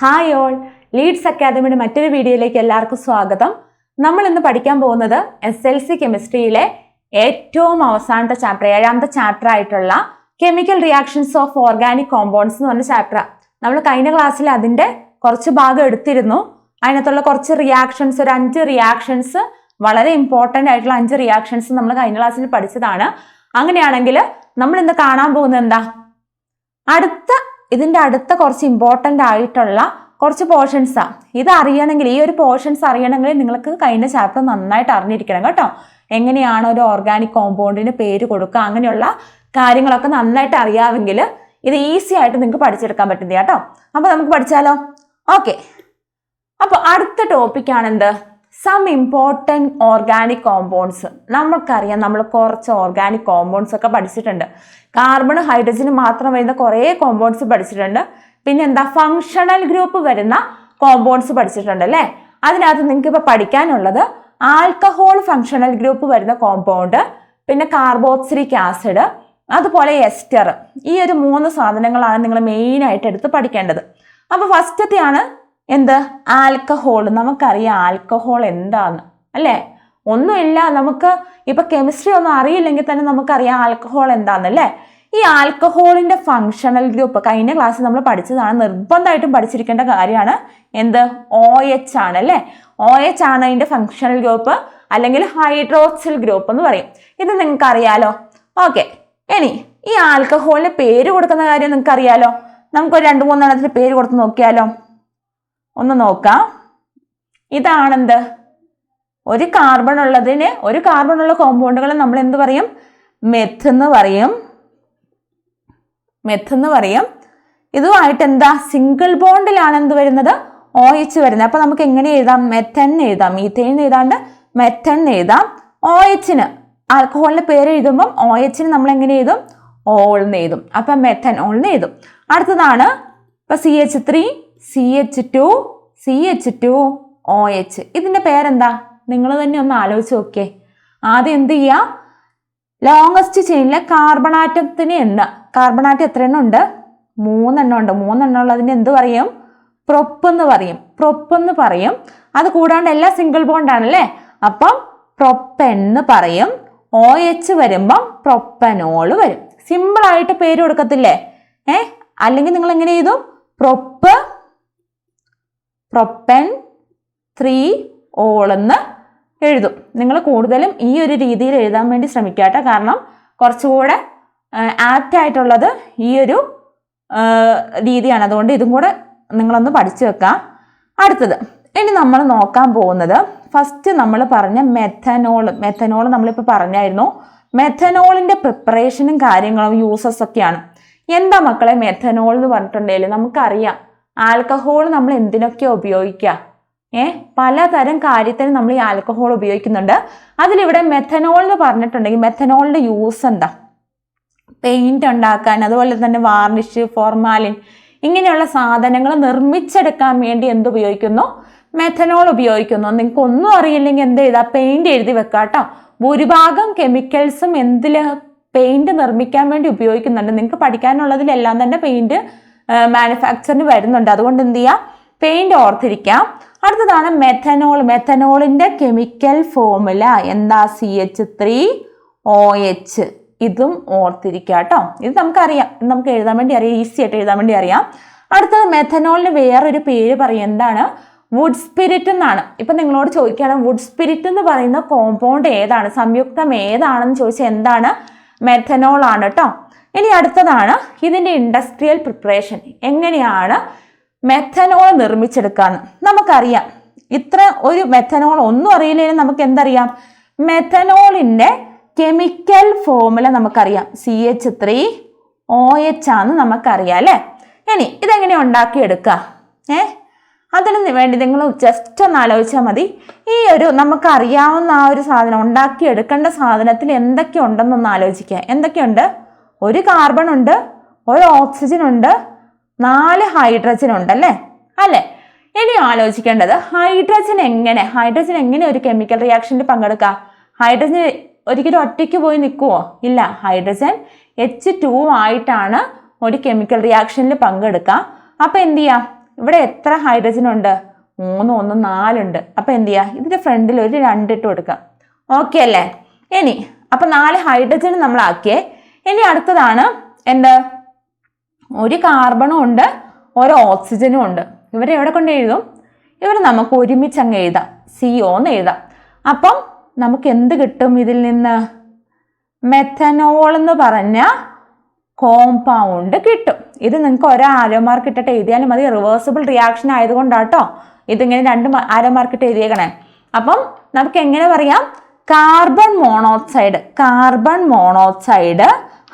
Hi all, Leeds അക്കാദമിയുടെ മറ്റൊരു വീഡിയോയിലേക്ക് എല്ലാവർക്കും സ്വാഗതം. നമ്മൾ ഇന്ന് പഠിക്കാൻ പോകുന്നത് SLC കെമിസ്ട്രിയിലെ ഏറ്റവും അവസാനത്തെ ചാപ്റ്റർ, 7ാമത്തെ ചാപ്റ്റർ ആയിട്ടുള്ള chemical reactions of organic compounds എന്ന് പറഞ്ഞ ചാപ്റ്ററാണ്. നമ്മൾ കഴിഞ്ഞ ക്ലാസ്സിൽ അതിൻ്റെ കുറച്ച് ഭാഗം എടുത്തിരുന്നു. അതിനകത്തുള്ള കുറച്ച് റിയാക്ഷൻസ്, ഒരു 5 റിയാക്ഷൻസ്, വളരെ ഇമ്പോർട്ടൻ്റ് ആയിട്ടുള്ള 5 റിയാക്ഷൻസ് നമ്മൾ കഴിഞ്ഞ ക്ലാസ്സിൽ പഠിച്ചതാണ്. അങ്ങനെയാണെങ്കിൽ നമ്മൾ ഇന്ന് കാണാൻ പോകുന്നത് എന്താ, ഇതിൻ്റെ അടുത്ത കുറച്ച് ഇമ്പോർട്ടൻ്റ് ആയിട്ടുള്ള കുറച്ച് പോർഷൻസാണ്. ഇത് അറിയണമെങ്കിൽ, ഈ ഒരു പോർഷൻസ് അറിയണമെങ്കിൽ നിങ്ങൾക്ക് കഴിഞ്ഞ ചാപ്റ്റർ നന്നായിട്ട് അറിഞ്ഞിരിക്കണം കേട്ടോ. എങ്ങനെയാണ് ഒരു ഓർഗാനിക് കോമ്പൗണ്ടിന് പേര് കൊടുക്കുക, അങ്ങനെയുള്ള കാര്യങ്ങളൊക്കെ നന്നായിട്ട് അറിയാമെങ്കിൽ ഇത് ഈസി ആയിട്ട് നിങ്ങൾക്ക് പഠിച്ചെടുക്കാൻ പറ്റുന്നത് കേട്ടോ. അപ്പോൾ നമുക്ക് പഠിച്ചാലോ? ഓക്കെ. അപ്പോൾ അടുത്ത ടോപ്പിക്കാണ് എന്ത്, സം ഇമ്പോർട്ടൻറ്റ് ഓർഗാനിക് കോമ്പൗണ്ട്സ്. നമുക്കറിയാം, നമ്മൾ കുറച്ച് ഓർഗാനിക് കോമ്പൗണ്ട്സ് ഒക്കെ പഠിച്ചിട്ടുണ്ട്. കാർബൺ, ഹൈഡ്രജന് മാത്രം വരുന്ന കുറേ കോമ്പൗണ്ട്സ് പഠിച്ചിട്ടുണ്ട്. പിന്നെ എന്താ, ഫങ്ഷണൽ ഗ്രൂപ്പ് വരുന്ന കോമ്പൗണ്ട്സ് പഠിച്ചിട്ടുണ്ട് അല്ലേ. അതിനകത്ത് നിങ്ങൾക്ക് ഇപ്പോൾ പഠിക്കാനുള്ളത് ആൽക്കഹോൾ ഫങ്ഷണൽ ഗ്രൂപ്പ് വരുന്ന കോമ്പൗണ്ട്, പിന്നെ കാർബോക്സിലിക് ആസിഡ്, അതുപോലെ എസ്റ്റർ. ഈ ഒരു 3 സാധനങ്ങളാണ് നിങ്ങൾ മെയിനായിട്ട് എടുത്ത് പഠിക്കേണ്ടത്. അപ്പോൾ ഫസ്റ്റത്തെയാണ് എന്ത്, ആൽക്കഹോൾ. നമുക്കറിയാം ആൽക്കഹോൾ എന്താന്ന് അല്ലേ. ഒന്നുമില്ല, നമുക്ക് ഇപ്പൊ കെമിസ്ട്രി ഒന്നും അറിയില്ലെങ്കിൽ തന്നെ നമുക്കറിയാം ആൽക്കഹോൾ എന്താന്നല്ലേ. ഈ ആൽക്കഹോളിന്റെ ഫങ്ഷണൽ ഗ്രൂപ്പ് കഴിഞ്ഞ ക്ലാസ്സിൽ നമ്മൾ പഠിച്ചതാണ്, നിർബന്ധമായിട്ടും പഠിച്ചിരിക്കേണ്ട കാര്യമാണ്. എന്ത്, OH ആണ് അല്ലേ. OH ആണ് അതിന്റെ ഫങ്ഷണൽ ഗ്രൂപ്പ്, അല്ലെങ്കിൽ ഹൈഡ്രോക്സിൽ ഗ്രൂപ്പ് എന്ന് പറയും. ഇത് നിങ്ങൾക്ക് അറിയാലോ. ഓക്കെ. ഇനി ഈ ആൽക്കഹോളിന് പേര് കൊടുക്കുന്ന കാര്യം നിങ്ങൾക്ക് അറിയാലോ. നമുക്കൊരു 2-3 എണ്ണത്തിന് പേര് കൊടുത്ത് നോക്കിയാലോ. ഒന്ന് നോക്കാം. ഇതാണെന്ത്, ഒരു കാർബൺ ഉള്ള കോമ്പൗണ്ടുകൾ നമ്മൾ എന്ത് പറയും, മെത്ത് എന്ന് പറയും. ഇതുമായിട്ട് എന്താ, സിംഗിൾ ബോണ്ടിലാണ് എന്ത് വരുന്നത്, OH വരുന്നത്. അപ്പൊ നമുക്ക് എങ്ങനെ എഴുതാം, മെത്തൻ എഴുതാം. മീഥെയിൻ എഴുതാണ്ട് മെത്തൻ എഴുതാം. OH-ന്, ആൽക്കഹോളിന്റെ പേര് എഴുതുമ്പം OH-ന് നമ്മൾ എങ്ങനെ എഴുതും, ഓൾ എന്ന് എഴുതും. അപ്പൊ മെത്തനോൾ എന്ന് എഴുതും. അടുത്തതാണ് ഇപ്പൊ CH3, CH2, CH2, OH. ഇതിന്റെ പേരെന്താ, നിങ്ങൾ തന്നെ ഒന്ന് ആലോചിച്ച് നോക്കിയേ. ആദ്യം എന്ത് ചെയ്യുക, ലോങ്ങസ്റ്റ് ചെയിനിലെ കാർബണാറ്റത്തിന് എണ്ണ. കാർബണാറ്റം എത്ര എണ്ണം ഉണ്ട്, 3 എണ്ണം ഉണ്ട്. 3 എണ്ണം ഉള്ളതിന് എന്ത് പറയും, പ്രൊപ്പ് എന്ന് പറയും. അത് കൂടാണ്ട് എല്ലാം സിംഗിൾ ബോണ്ട് ആണല്ലേ. അപ്പം പ്രൊപ്പൻ എന്ന് പറയും. OH വരുമ്പം പ്രൊപ്പനോൾ വരും. സിമ്പിൾ ആയിട്ട് പേര് കൊടുക്കത്തില്ലേ. അല്ലെങ്കിൽ നിങ്ങൾ എങ്ങനെ എഴുതും, പ്രൊപ്പൻ 3 ഓൾ എന്ന് എഴുതും. നിങ്ങൾ കൂടുതലും ഈ ഒരു രീതിയിൽ എഴുതാൻ വേണ്ടി ശ്രമിക്കാട്ടോ. കാരണം കുറച്ചുകൂടെ ആപ്റ്റ് ആയിട്ടുള്ളത് ഈ ഒരു രീതിയാണ്. അതുകൊണ്ട് ഇതും കൂടെ നിങ്ങളൊന്ന് പഠിച്ചു വെക്കാം. അടുത്തത് ഇനി നമ്മൾ നോക്കാൻ പോകുന്നത്, ഫസ്റ്റ് നമ്മൾ പറഞ്ഞ മെഥനോൾ നമ്മളിപ്പോൾ പറഞ്ഞായിരുന്നു. മെഥനോളിൻ്റെ പ്രിപ്പറേഷനും കാര്യങ്ങളും യൂസസ് ഒക്കെയാണ്. എന്താ മക്കളെ മെഥനോൾ എന്ന് പറഞ്ഞിട്ടുണ്ടെങ്കിൽ, നമുക്കറിയാം ആൽക്കഹോൾ നമ്മൾ എന്തിനൊക്കെയാണ് ഉപയോഗിക്കുക, പലതരം കാര്യത്തിന് നമ്മൾ ഈ ആൽക്കഹോൾ ഉപയോഗിക്കുന്നുണ്ട്. അതിലിവിടെ മെഥനോൾ എന്ന് പറഞ്ഞിട്ടുണ്ടെങ്കിൽ മെഥനോളിന്റെ യൂസ് എന്താ, പെയിന്റ് ഉണ്ടാക്കാൻ, അതുപോലെ തന്നെ വാർണിഷ്, ഫോർമാലിൻ, ഇങ്ങനെയുള്ള സാധനങ്ങൾ നിർമ്മിച്ചെടുക്കാൻ വേണ്ടി എന്തുപയോഗിക്കുന്നു, മെഥനോൾ ഉപയോഗിക്കുന്നു. നിങ്ങൾക്ക് ഒന്നും അറിയില്ലെങ്കിൽ എന്ത് ചെയ്താ, പെയിന്റ് എഴുതി വെക്കാട്ടോ. ഭൂരിഭാഗം കെമിക്കൽസും എന്തില്, പെയിന്റ് നിർമ്മിക്കാൻ വേണ്ടി ഉപയോഗിക്കുന്നുണ്ട്. നിങ്ങൾക്ക് പഠിക്കാനുള്ളതിലെല്ലാം തന്നെ പെയിന്റ് മാനുഫാക്ചറിന് വരുന്നുണ്ട്. അതുകൊണ്ട് എന്ത് ചെയ്യാം, പെയിന്റ് ഓർത്തിരിക്കാം. അടുത്തതാണ് മെഥനോളിന്റെ കെമിക്കൽ ഫോർമുല എന്താ, CH3OH. ഇതും ഓർത്തിരിക്കുക കേട്ടോ. ഇത് നമുക്കറിയാം, ഇത് നമുക്ക് എഴുതാൻ വേണ്ടി അറിയാം, ഈസി ആയിട്ട് എഴുതാൻ വേണ്ടി അറിയാം. അടുത്തത് മെഥനോളിന് വേറൊരു പേര് പറയും, എന്താണ്, വുഡ് സ്പിരിറ്റ് എന്നാണ്. ഇപ്പൊ നിങ്ങളോട് ചോദിക്കുകയാണ് വുഡ് സ്പിരിറ്റ് എന്ന് പറയുന്ന കോമ്പൗണ്ട് ഏതാണ്, സംയുക്തം ഏതാണെന്ന് ചോദിച്ചാൽ എന്താണ്, മെഥനോൾ ആണ് കേട്ടോ. ഇനി അടുത്തതാണ് ഇതിന്റെ ഇൻഡസ്ട്രിയൽ പ്രിപ്പറേഷൻ. എങ്ങനെയാണ് മെഥനോൾ നിർമ്മിച്ചെടുക്കാന്ന് നമുക്കറിയാം. ഇത്ര ഒരു മെഥനോൾ ഒന്നും അറിയില്ലെങ്കിൽ നമുക്ക് എന്തറിയാം, മെഥനോളിന്റെ കെമിക്കൽ ഫോർമുല നമുക്കറിയാം, CH3OH ആണെന്ന് നമുക്കറിയാം അല്ലേ. ഇനി ഇതെങ്ങനെ ഉണ്ടാക്കിയെടുക്കുക, അതിന് വേണ്ടി നിങ്ങൾ ജസ്റ്റ് ഒന്ന് ആലോചിച്ചാൽ മതി. ഈ ഒരു നമുക്കറിയാവുന്ന ആ ഒരു സാധനം, ഉണ്ടാക്കിയെടുക്കേണ്ട സാധനത്തിൽ എന്തൊക്കെ ഉണ്ടെന്നൊന്ന് ആലോചിക്കുക. എന്തൊക്കെയുണ്ട്, ഒരു കാർബൺ ഉണ്ട്, ഒരു ഓക്സിജൻ ഉണ്ട്, 4 ഹൈഡ്രജൻ ഉണ്ടല്ലേ അല്ലേ. ഇനി ആലോചിക്കേണ്ടത് ഹൈഡ്രജൻ എങ്ങനെ ഒരു കെമിക്കൽ റിയാക്ഷനിൽ പങ്കെടുക്കുക. ഹൈഡ്രജൻ ഒരിക്കലും ഒറ്റയ്ക്ക് പോയി നിൽക്കുമോ, ഇല്ല. ഹൈഡ്രജൻ H2 ആയിട്ടാണ് ഒരു കെമിക്കൽ റിയാക്ഷനിൽ പങ്കെടുക്കുക. അപ്പൊ എന്ത് ചെയ്യാം, ഇവിടെ എത്ര ഹൈഡ്രജൻ ഉണ്ട്? 3, 1, 4 ഉണ്ട്. അപ്പം എന്ത് ചെയ്യുക? ഇതിൻ്റെ ഫ്രണ്ടിൽ ഒരു 2 ഇട്ട് കൊടുക്കാം. ഓക്കെ അല്ലേ? ഇനി അപ്പം 4 ഹൈഡ്രജൻ നമ്മളാക്കിയേ. ഇനി അടുത്തതാണ് എന്ത്? ഒരു കാർബണും ഉണ്ട്, ഒരു ഓക്സിജനും ഉണ്ട്. ഇവരെ എവിടെ കൊണ്ട് എഴുതും? ഇവർ നമുക്ക് ഒരുമിച്ച് അങ്ങ് എഴുതാം, CO എന്ന് എഴുതാം. അപ്പം നമുക്ക് എന്ത് കിട്ടും ഇതിൽ നിന്ന്? മെഥനോൾ എന്ന് പറഞ്ഞ കോമ്പൗണ്ട് കിട്ടും. ഇത് നിങ്ങൾക്ക് ഒരു ആരോ മാർക്ക് ഇട്ടിട്ട് എഴുതിയാലും മതി. റിവേഴ്സിബിൾ റിയാക്ഷൻ ആയതുകൊണ്ടാട്ടോ ഇതിങ്ങനെ 2 ആരോ മാർക്ക് ഇട്ട് എഴുതിയേക്കണേ. അപ്പം നമുക്ക് എങ്ങനെ പറയാം? കാർബൺ മോണോക്സൈഡ്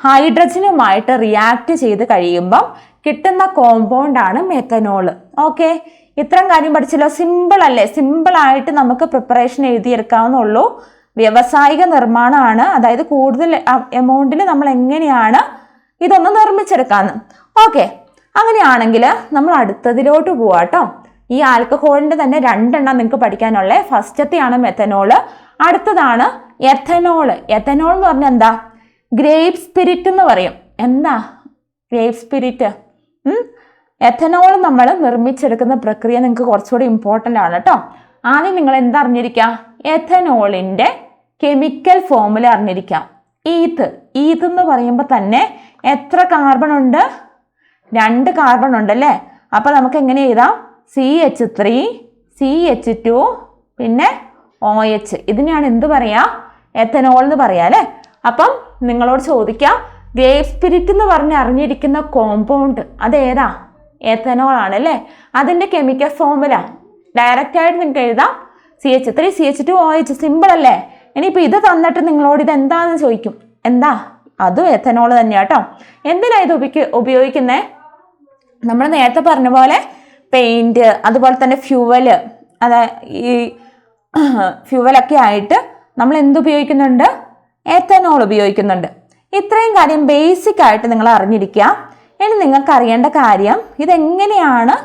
ഹൈഡ്രജനുമായിട്ട് റിയാക്ട് ചെയ്ത് കഴിയുമ്പം കിട്ടുന്ന കോമ്പൗണ്ടാണ് മെഥനോൾ. ഓക്കെ, ഇത്രയും കാര്യം പഠിച്ചല്ലോ. സിമ്പിൾ അല്ലേ? സിമ്പിളായിട്ട് നമുക്ക് പ്രിപ്പറേഷൻ എഴുതിയെടുക്കാവുന്നുള്ളൂ. വ്യാവസായിക നിർമ്മാണമാണ്, അതായത് കൂടുതൽ എമൗണ്ടിൽ നമ്മൾ എങ്ങനെയാണ് ഇതൊന്ന് നിർമ്മിച്ചെടുക്കാന്ന്. ഓക്കെ, അങ്ങനെയാണെങ്കിൽ നമ്മൾ അടുത്തതിലോട്ട് പോവാട്ടോ. ഈ ആൽക്കഹോളിൻ്റെ തന്നെ 2 എണ്ണം നിങ്ങൾക്ക് പഠിക്കാനുള്ളത്. ഫസ്റ്റത്തെയാണ് മെഥനോള്, അടുത്തതാണ് എഥനോള്. എഥനോൾ എന്ന് പറഞ്ഞാൽ എന്താ? ഗ്രേപ്പ് സ്പിരിറ്റ് എന്ന് പറയും. എന്താ ഗ്രേപ്പ് സ്പിരിറ്റ്? എഥനോൾ നമ്മൾ നിർമ്മിച്ചെടുക്കുന്ന പ്രക്രിയ നിങ്ങൾക്ക് കുറച്ചുകൂടി ഇമ്പോർട്ടൻ്റ് ആണ് കേട്ടോ. ആദ്യം നിങ്ങൾ എന്താ അറിഞ്ഞിരിക്കുക? എഥനോളിൻ്റെ കെമിക്കൽ ഫോമുല അറിഞ്ഞിരിക്കാം. ഈത്ത് എന്ന് പറയുമ്പോൾ തന്നെ എത്ര കാർബൺ ഉണ്ട്? 2 കാർബൺ ഉണ്ടല്ലേ. അപ്പം നമുക്ക് എങ്ങനെ എഴുതാം? CH3 CH2 പിന്നെ OH. ഇതിനെയാണ് എന്ത് പറയാ? എഥനോൾ എന്ന് പറയാ അല്ലേ. അപ്പം നിങ്ങളോട് ചോദിക്കാം, ഗ്രേപ്പ് സ്പിരിറ്റ് എന്ന് പറഞ്ഞ് അറിഞ്ഞിരിക്കുന്ന കോമ്പൗണ്ട് അതേതാ? എഥനോൾ ആണല്ലേ. അതിൻ്റെ കെമിക്കൽ ഫോമുല ഡയറക്റ്റ് ആയിട്ട് നിങ്ങൾക്ക് എഴുതാം, CH3 CH2 OH. സിമ്പിൾ അല്ലേ? ഇനിയിപ്പോൾ ഇത് തന്നിട്ട് നിങ്ങളോട് ഇത് എന്താണെന്ന് ചോദിക്കും. എന്താ? അതും എഥനോൾ തന്നെയാട്ടോ. എന്തിനാ ഇത് ഉപയോഗിക്കുന്നത്? നമ്മൾ നേരത്തെ പറഞ്ഞ പോലെ പെയിൻറ്റ്, അതുപോലെ തന്നെ ഫ്യൂവല്, ഈ ഫ്യൂവലൊക്കെ ആയിട്ട് നമ്മൾ എന്തുപയോഗിക്കുന്നുണ്ട്? എഥനോൾ ഉപയോഗിക്കുന്നുണ്ട്. ഇത്രയും കാര്യം ബേസിക് ആയിട്ട് നിങ്ങൾ അറിഞ്ഞിരിക്കുക. ഇനി നിങ്ങൾക്ക് അറിയേണ്ട കാര്യം ഇതെങ്ങനെയാണ്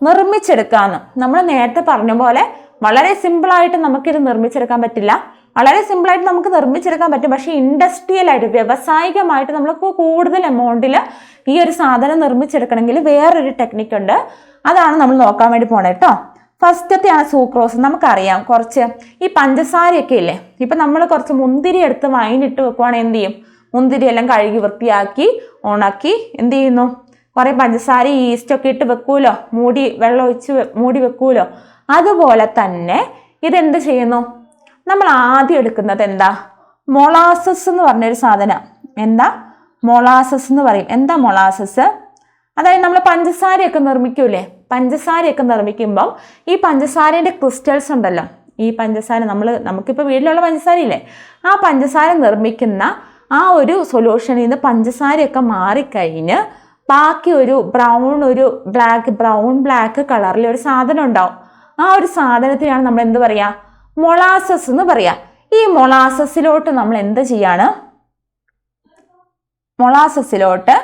നിർമ്മിച്ചെടുക്കാമെന്ന്. നമ്മൾ നേരത്തെ പറഞ്ഞ പോലെ വളരെ സിമ്പിളായിട്ട് നമുക്കിത് നിർമ്മിച്ചെടുക്കാൻ പറ്റില്ല. വളരെ സിമ്പിളായിട്ട് നമുക്ക് നിർമ്മിച്ചെടുക്കാൻ പറ്റും, പക്ഷേ ഇൻഡസ്ട്രിയലായിട്ട് വ്യാവസായികമായിട്ട് നമ്മൾക്ക് കൂടുതൽ എമൗണ്ടിൽ ഈ ഒരു സാധനം നിർമ്മിച്ചെടുക്കണമെങ്കിൽ വേറൊരു ടെക്നിക്ക് ഉണ്ട്. അതാണ് നമ്മൾ നോക്കാൻ വേണ്ടി പോണേ കേട്ടോ. ഫസ്റ്റത്തെയാണ് സൂക്രോസ്. നമുക്കറിയാം കുറച്ച് ഈ പഞ്ചസാരയൊക്കെ ഇല്ലേ, ഇപ്പം നമ്മൾ കുറച്ച് മുന്തിരി എടുത്ത് വൈനിട്ട് വെക്കുവാണെങ്കിൽ എന്ത് ചെയ്യും? മുന്തിരി എല്ലാം കഴുകി വൃത്തിയാക്കി ഉണക്കി എന്ത് ചെയ്യുന്നു? കുറേ പഞ്ചസാര ഈസ്റ്റൊക്കെ ഇട്ട് വെക്കൂലോ, വെള്ളം ഒഴിച്ച് മൂടി വെക്കൂലോ. അതുപോലെ തന്നെ ഇതെന്ത് ചെയ്യുന്നു? നമ്മൾ ആദ്യം എടുക്കുന്നത് എന്താ? മൊളാസസ് എന്ന് പറഞ്ഞൊരു സാധനം. എന്താ? മൊളാസസ് എന്ന് പറയും. എന്താ മൊളാസസ്? അതായത് നമ്മൾ പഞ്ചസാരയൊക്കെ നിർമ്മിക്കൂലേ, പഞ്ചസാരയൊക്കെ നിർമ്മിക്കുമ്പം ഈ പഞ്ചസാരേൻ്റെ ക്രിസ്റ്റൽസ് ഉണ്ടല്ലോ, ഈ പഞ്ചസാര നമുക്കിപ്പോൾ വീട്ടിലുള്ള പഞ്ചസാരയില്ലേ, ആ പഞ്ചസാര നിർമ്മിക്കുന്ന ആ ഒരു സൊല്യൂഷനിൽ നിന്ന് പഞ്ചസാരയൊക്കെ മാറിക്കഴിഞ്ഞ് ബാക്കി ഒരു ബ്രൗൺ ബ്ലാക്ക് കളറിൽ ഒരു സാധനം ഉണ്ടാവും. ആ ഒരു സാധനത്തിനാണ് നമ്മൾ എന്ത് പറയുക? മൊളാസസ് എന്ന് പറയാം. ഈ മൊളാസസിലോട്ട് നമ്മൾ എന്ത് ചെയ്യാണ്? മൊളാസസിലോട്ട്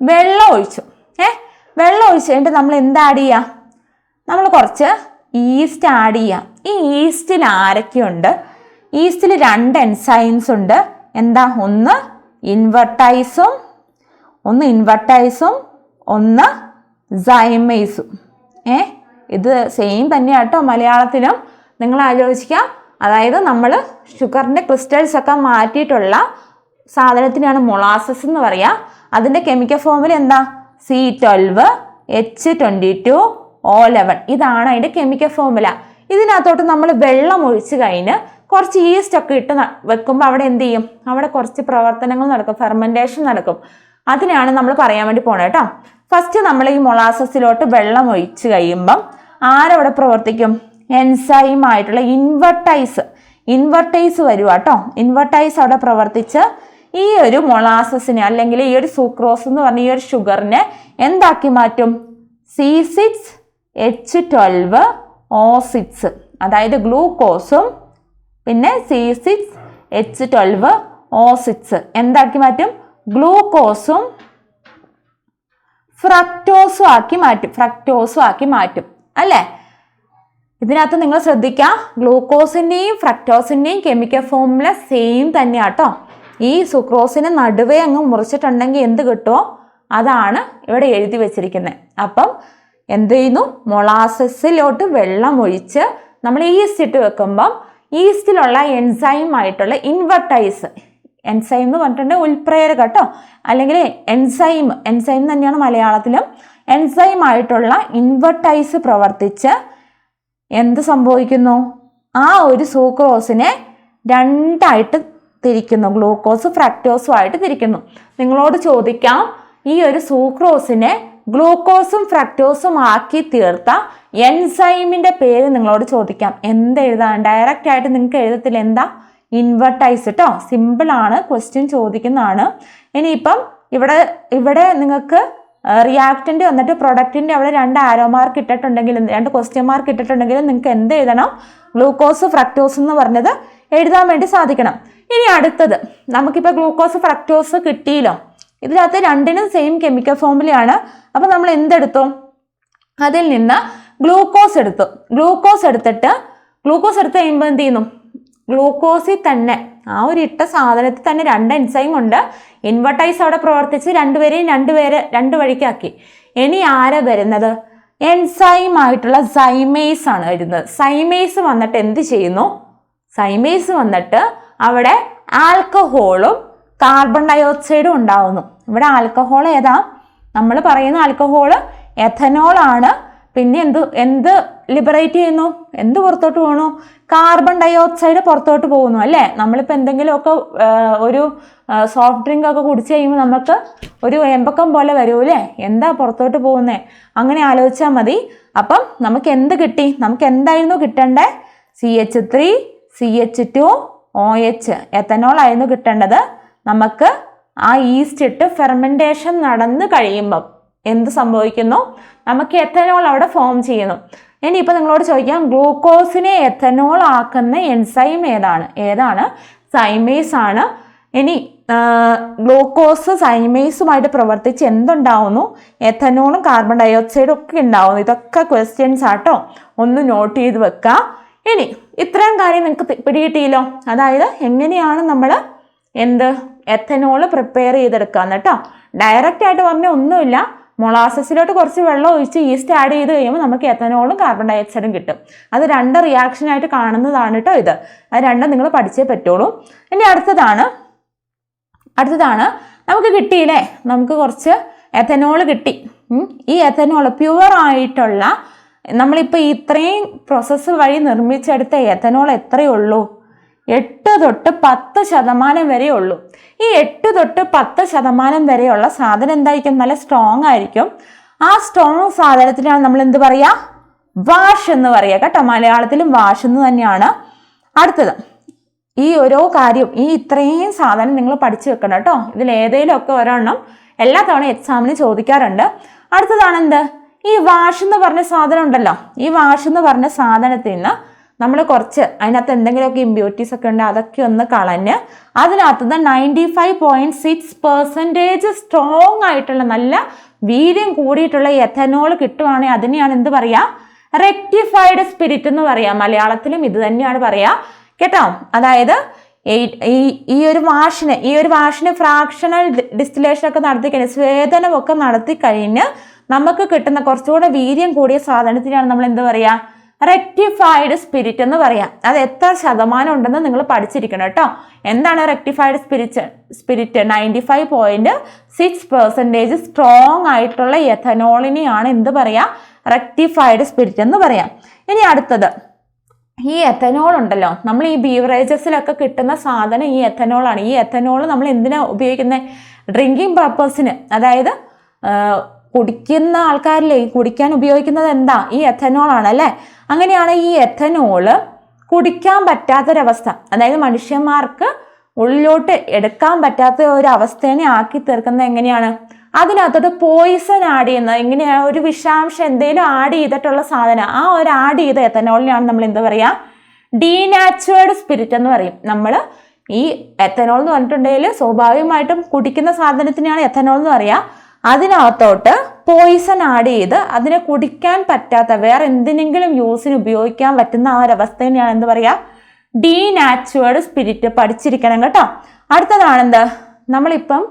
വെള്ളം ഒഴിച്ചു. വെള്ളം ഒഴിച്ച് കഴിഞ്ഞിട്ട് നമ്മൾ എന്ത് ആഡ് ചെയ്യുക? നമ്മൾ കുറച്ച് ഈസ്റ്റ് ആഡ് ചെയ്യാം. ഈ ഈസ്റ്റിൽ ആരൊക്കെയുണ്ട്? ഈസ്റ്റിൽ 2 എൻസൈംസ് ഉണ്ട്. എന്താ? ഒന്ന് ഇൻവെർട്ടൈസും ഒന്ന് സൈമേസും. ഇത് സെയിം തന്നെയാട്ടോ മലയാളത്തിലും. നിങ്ങൾ ആലോചിക്കുക, അതായത് നമ്മൾ ഷുഗറിൻ്റെ ക്രിസ്റ്റൽസ് ഒക്കെ മാറ്റിയിട്ടുള്ള സാധനത്തിനാണ് മൊളാസസ് എന്ന് പറയുക. അതിൻ്റെ കെമിക്കൽ ഫോമിൽ എന്താ? C12 H22 O11. ഇതാണ് അതിൻ്റെ കെമിക്കൽ ഫോമുല. ഇതിനകത്തോട്ട് നമ്മൾ വെള്ളം ഒഴിച്ച് കഴിഞ്ഞ് കുറച്ച് ഈസ്റ്റ് ഒക്കെ ഇട്ട് വെക്കുമ്പോൾ അവിടെ എന്ത് ചെയ്യും? അവിടെ കുറച്ച് പ്രവർത്തനങ്ങൾ നടക്കും, ഫെർമെൻറ്റേഷൻ നടക്കും. അതിനാണ് നമ്മൾ പറയാൻ വേണ്ടി പോണേ കേട്ടോ. ഫസ്റ്റ് നമ്മൾ ഈ മൊളാസസിലോട്ട് വെള്ളം ഒഴിച്ച് കഴിയുമ്പം ആരവിടെ പ്രവർത്തിക്കും? എൻസൈം ആയിട്ടുള്ള ഇൻവെർട്ടൈസ് വരും കേട്ടോ. ഇൻവെർട്ടൈസ് അവിടെ പ്രവർത്തിച്ച് ഈ ഒരു മൊളാസസിനെ അല്ലെങ്കിൽ ഈ ഒരു സൂക്രോസ് എന്ന് പറഞ്ഞ ഈ ഒരു ഷുഗറിനെ എന്താക്കി മാറ്റും? C6H12O6, അതായത് ഗ്ലൂക്കോസും പിന്നെ C6H12O6 എന്താക്കി മാറ്റും? ഗ്ലൂക്കോസും ഫ്രക്ടോസും ആക്കി മാറ്റും അല്ലേ? ഇതിനകത്ത് നിങ്ങൾ ശ്രദ്ധിക്കുക, ഗ്ലൂക്കോസിൻ്റെയും ഫ്രക്ടോസിൻ്റെയും കെമിക്കൽ ഫോമുല സെയിം തന്നെയാട്ടോ. ഈ സുക്രോസിന് നടുവേ അങ്ങ് മുറിച്ചിട്ടുണ്ടെങ്കിൽ എന്ത് കിട്ടുമോ അതാണ് ഇവിടെ എഴുതി വെച്ചിരിക്കുന്നത്. അപ്പം എന്ത് ചെയ്യുന്നു, മൊളാസസിലോട്ട് വെള്ളം ഒഴിച്ച് നമ്മൾ ഈസ്റ്റ് ഇട്ട് വെക്കുമ്പം ഈസ്റ്റിലുള്ള എൻസൈം ആയിട്ടുള്ള ഇൻവെർട്ടൈസ്, എൻസൈം എന്ന് പറഞ്ഞിട്ടുണ്ടെങ്കിൽ ഉൽപ്രേരക കേട്ടോ, അല്ലെങ്കിൽ എൻസൈം തന്നെയാണ് മലയാളത്തിലും. എൻസൈം ആയിട്ടുള്ള ഇൻവെർട്ടൈസ് പ്രവർത്തിച്ച് എന്ത് സംഭവിക്കുന്നു, ആ ഒരു സൂക്രോസിനെ രണ്ടായിട്ട് തിരിക്കുന്നു, ഗ്ലൂക്കോസ് ഫ്രക്ടോസും ആയിട്ട് തിരിക്കുന്നു. നിങ്ങളോട് ചോദിക്കാം, ഈ ഒരു സൂക്രോസിനെ ഗ്ലൂക്കോസും ഫ്രക്ടോസും ആക്കി തീർത്ത എൻസൈമിന്റെ പേര് നിങ്ങളോട് ചോദിക്കാം. എന്തെഴുതാൻ ഡയറക്റ്റ് ആയിട്ട് നിങ്ങൾക്ക് എഴുതത്തില്ല, എന്താ, ഇൻവെർട്ടൈസ് കേട്ടോ. സിമ്പിൾ ആണ്, ക്വസ്റ്റ്യൻ ചോദിക്കുന്നതാണ്. ഇനിയിപ്പം ഇവിടെ നിങ്ങൾക്ക് റിയാക്റ്റന്റ് വന്നിട്ട് പ്രൊഡക്റ്റിന്റെ അവിടെ 2 ആരോ മാർക്ക് ഇട്ടിട്ടുണ്ടെങ്കിലും 2 ക്വസ്റ്റ്യൻ മാർക്ക് ഇട്ടിട്ടുണ്ടെങ്കിലും നിങ്ങൾക്ക് എന്ത് എഴുതണം, ഗ്ലൂക്കോസ് ഫ്രക്ടോസ് എന്ന് പറഞ്ഞത് എഴുതാൻ വേണ്ടി സാധിക്കണം. ഇനി അടുത്തത്, നമുക്കിപ്പോൾ ഗ്ലൂക്കോസ് ഫ്രക്ടോസ് കിട്ടിയല്ലോ, ഇതിനകത്ത് രണ്ടിനും സെയിം കെമിക്കൽ ഫോർമുലയാണ്. അപ്പം നമ്മൾ എന്തെടുത്തു, അതിൽ നിന്ന് ഗ്ലൂക്കോസ് എടുത്തു. ഗ്ലൂക്കോസ് എടുത്ത് കഴിയുമ്പോൾ എന്ത് ചെയ്യുന്നു, ഗ്ലൂക്കോസിൽ തന്നെ ആ ഒരു ഇട്ട സാധനത്തിൽ തന്നെ 2 എൻസൈം ഉണ്ട്. ഇൻവെർട്ടൈസ് അവിടെ പ്രവർത്തിച്ച് രണ്ടുപേരെയും രണ്ട് വഴിക്കാക്കി. ഇനി ആരാ വരുന്നത്, എൻസൈം ആയിട്ടുള്ള സൈമേസ് ആണ് വരുന്നത്. സൈമേസ് വന്നിട്ട് എന്ത് ചെയ്യുന്നു, സൈമേസ് വന്നിട്ട് അവിടെ ആൽക്കഹോളും കാർബൺ ഡയോക്സൈഡും ഉണ്ടാവുന്നു. ഇവിടെ ആൽക്കഹോൾ ഏതാ, നമ്മൾ പറയുന്ന ആൽക്കഹോള് എഥനോൾ ആണ്. പിന്നെ എന്ത് ലിബറേറ്റ് ചെയ്യുന്നു, എന്ത് പുറത്തോട്ട് പോകുന്നു, കാർബൺ ഡയോക്സൈഡ് പുറത്തോട്ട് പോകുന്നു അല്ലേ. നമ്മളിപ്പോൾ എന്തെങ്കിലുമൊക്കെ ഒരു സോഫ്റ്റ് ഡ്രിങ്ക് ഒക്കെ കുടിച്ചു കഴിയുമ്പോൾ നമുക്ക് ഒരു ഏമ്പക്കം പോലെ വരൂല്ലേ, എന്താ പുറത്തോട്ട് പോകുന്നേ, അങ്ങനെ ആലോചിച്ചാൽ മതി. അപ്പം നമുക്ക് എന്ത് കിട്ടി, നമുക്ക് എന്തായിരുന്നു കിട്ടേണ്ടേ, CH3 CH2 OH എത്തനോൾ ആയിരുന്നു കിട്ടേണ്ടത്. നമുക്ക് ആ ഈസ്റ്റ് ഇട്ട് ഫെർമെൻറ്റേഷൻ നടന്ന് കഴിയുമ്പം എന്ത് സംഭവിക്കുന്നു, നമുക്ക് എത്തനോൾ അവിടെ ഫോം ചെയ്യുന്നു. ഇനിയിപ്പോൾ നിങ്ങളോട് ചോദിക്കാം, ഗ്ലൂക്കോസിനെ എത്തനോൾ ആക്കുന്ന എൻസൈം ഏതാണ്, സൈമേസ് ആണ്. ഇനി ഗ്ലൂക്കോസ് സൈമേസുമായിട്ട് പ്രവർത്തിച്ച് എന്തുണ്ടാവുന്നു, എത്തനോളും കാർബൺ ഡയോക്സൈഡും ഒക്കെ ഉണ്ടാവുന്നു. ഇതൊക്കെ ക്വസ്റ്റ്യൻസ് ആട്ടോ, ഒന്ന് നോട്ട് ചെയ്ത് വെക്കുക. ഇനി ഇത്രയും കാര്യം നിങ്ങൾക്ക് പിടികിട്ടിയല്ലോ, അതായത് എങ്ങനെയാണ് നമ്മൾ എത്തനോൾ പ്രിപ്പയർ ചെയ്തെടുക്കാന്ന് കേട്ടോ. ഡയറക്റ്റ് ആയിട്ട് പറഞ്ഞാൽ ഒന്നുമില്ല, മൊളാസസിലോട്ട് കുറച്ച് വെള്ളം ഒഴിച്ച് ഈസ്റ്റ് ആഡ് ചെയ്ത് കഴിയുമ്പോൾ നമുക്ക് എത്തനോളും കാർബൺ ഡയോക്സൈഡും കിട്ടും. അത് 2 റിയാക്ഷനായിട്ട് കാണുന്നതാണ് കേട്ടോ ഇത്. അത് 2 നിങ്ങൾ പഠിച്ചേ പറ്റുള്ളൂ. ഇനി അടുത്തതാണ് നമുക്ക് കിട്ടിയില്ലേ, നമുക്ക് കുറച്ച് എത്തനോൾ കിട്ടി. ഈ എത്തനോൾ പ്യുവർ ആയിട്ടുള്ള നമ്മളിപ്പോൾ ഇത്രയും പ്രോസസ്സ് വഴി നിർമ്മിച്ചെടുത്ത എത്തനോൾ എത്രയേ ഉള്ളൂ, 8 തൊട്ട് 10% വരെ ഉള്ളൂ. ഈ 8 തൊട്ട് 10% വരെയുള്ള സാധനം എന്തായിരിക്കും, നല്ല സ്ട്രോങ് ആയിരിക്കും. ആ സ്ട്രോങ് സാധനത്തിനാണ് നമ്മൾ എന്ത് പറയുക, വാഷ് എന്ന് പറയുക കേട്ടോ. മലയാളത്തിലും വാഷ് എന്ന് തന്നെയാണ്. അടുത്തത്, ഈ ഓരോ കാര്യം ഈ ഇത്രയും സാധനം നിങ്ങൾ പഠിച്ചു വെക്കണം കേട്ടോ. ഇതിൽ ഏതെങ്കിലും ഒക്കെ ഒരെണ്ണം എല്ലാ തവണ എക്സാമിന് ചോദിക്കാറുണ്ട്. അടുത്തതാണ് എന്ത്, ഈ വാഷ് എന്ന് പറഞ്ഞ സാധനം ഉണ്ടല്ലോ, ഈ വാഷ് എന്ന് പറഞ്ഞ സാധനത്തിൽ നിന്ന് നമ്മൾ കുറച്ച് അതിനകത്ത് എന്തെങ്കിലുമൊക്കെ ഇമ്പ്യൂരിറ്റീസ് ഒക്കെ ഉണ്ട്, അതൊക്കെ ഒന്ന് കളഞ്ഞ് അതിനകത്തുനിന്ന് 95.6% സ്ട്രോങ് ആയിട്ടുള്ള നല്ല വീര്യം കൂടിയിട്ടുള്ള എഥനോൾ കിട്ടുവാണെങ്കിൽ അതിനെയാണ് എന്ത് പറയുക, റെക്ടിഫൈഡ് സ്പിരിറ്റ് എന്ന് പറയാം. മലയാളത്തിലും ഇത് തന്നെയാണ് പറയുക കേട്ടോ. അതായത് ഈ ഒരു വാഷിന് ഫ്രാക്ഷണൽ ഡിസ്റ്റിലേഷൻ ഒക്കെ നടത്തി കഴിഞ്ഞ് സ്വേദനമൊക്കെ നടത്തി കഴിഞ്ഞ് നമുക്ക് കിട്ടുന്ന കുറച്ചുകൂടെ വീര്യം കൂടിയ സാധനത്തിനാണ് നമ്മൾ എന്ത് പറയുക, റെക്ടിഫൈഡ് സ്പിരിറ്റ് എന്ന് പറയാം. അത് എത്ര ശതമാനം ഉണ്ടെന്ന് നിങ്ങൾ പഠിച്ചിരിക്കണം കേട്ടോ. എന്താണ് റെക്ടിഫൈഡ് സ്പിരിറ്റ് 95.6% സ്ട്രോങ് ആയിട്ടുള്ള എഥനോളിനെയാണ് എന്ത് പറയാ, റെക്ടിഫൈഡ് സ്പിരിറ്റ് എന്ന് പറയാം. ഇനി അടുത്തത്, ഈ എഥനോൾ ഉണ്ടല്ലോ, നമ്മൾ ഈ ബീവറേജസിലൊക്കെ കിട്ടുന്ന സാധനം ഈ എഥനോളാണ്. ഈ എഥനോൾ നമ്മൾ എന്തിനാ ഉപയോഗിക്കുന്നത്, ഡ്രിങ്കിങ് പർപ്പസിന്, അതായത് കുടിക്കുന്ന ആൾക്കാരില്ലേ കുടിക്കാൻ ഉപയോഗിക്കുന്നത് എന്താ, ഈ എഥനോൾ ആണ് അല്ലേ. അങ്ങനെയാണ് ഈ എഥനോള് കുടിക്കാൻ പറ്റാത്തൊരവസ്ഥ, അതായത് മനുഷ്യന്മാർക്ക് ഉള്ളിലോട്ട് എടുക്കാൻ പറ്റാത്ത ഒരു അവസ്ഥേനെ ആക്കി തീർക്കുന്നത് എങ്ങനെയാണ്, അതിനകത്തോട്ട് പോയിസൺ ആഡ് ചെയ്യുന്നത് എങ്ങനെയാണ്, ഒരു വിഷാംശം എന്തെങ്കിലും ആഡ് ചെയ്തിട്ടുള്ള സാധനം, ആ ഒരു ആഡ് ചെയ്ത എഥനോളിനെയാണ് നമ്മൾ എന്താ പറയുക, ഡീനാച്ചുവേർഡ് സ്പിരിറ്റ് എന്ന് പറയും. നമ്മൾ ഈ എഥനോൾ എന്ന് പറഞ്ഞിട്ടുണ്ടെങ്കിൽ സ്വാഭാവികമായിട്ടും കുടിക്കുന്ന സാധനത്തിനാണ് എഥനോൾ എന്ന് പറയുക. അതിനകത്തോട്ട് പോയിസൺ ആഡ് ചെയ്ത് അതിനെ കുടിക്കാൻ പറ്റാത്ത വേറെ എന്തിനെങ്കിലും യൂസിന് ഉപയോഗിക്കാൻ പറ്റുന്ന ആ ഒരു അവസ്ഥേനെയാണ് എന്ത് പറയുക, ഡീനാച്ചുവേർഡ് സ്പിരിറ്റ്. പഠിച്ചിരിക്കണം കേട്ടോ. അടുത്തതാണെന്ത്, നമ്മളിപ്പം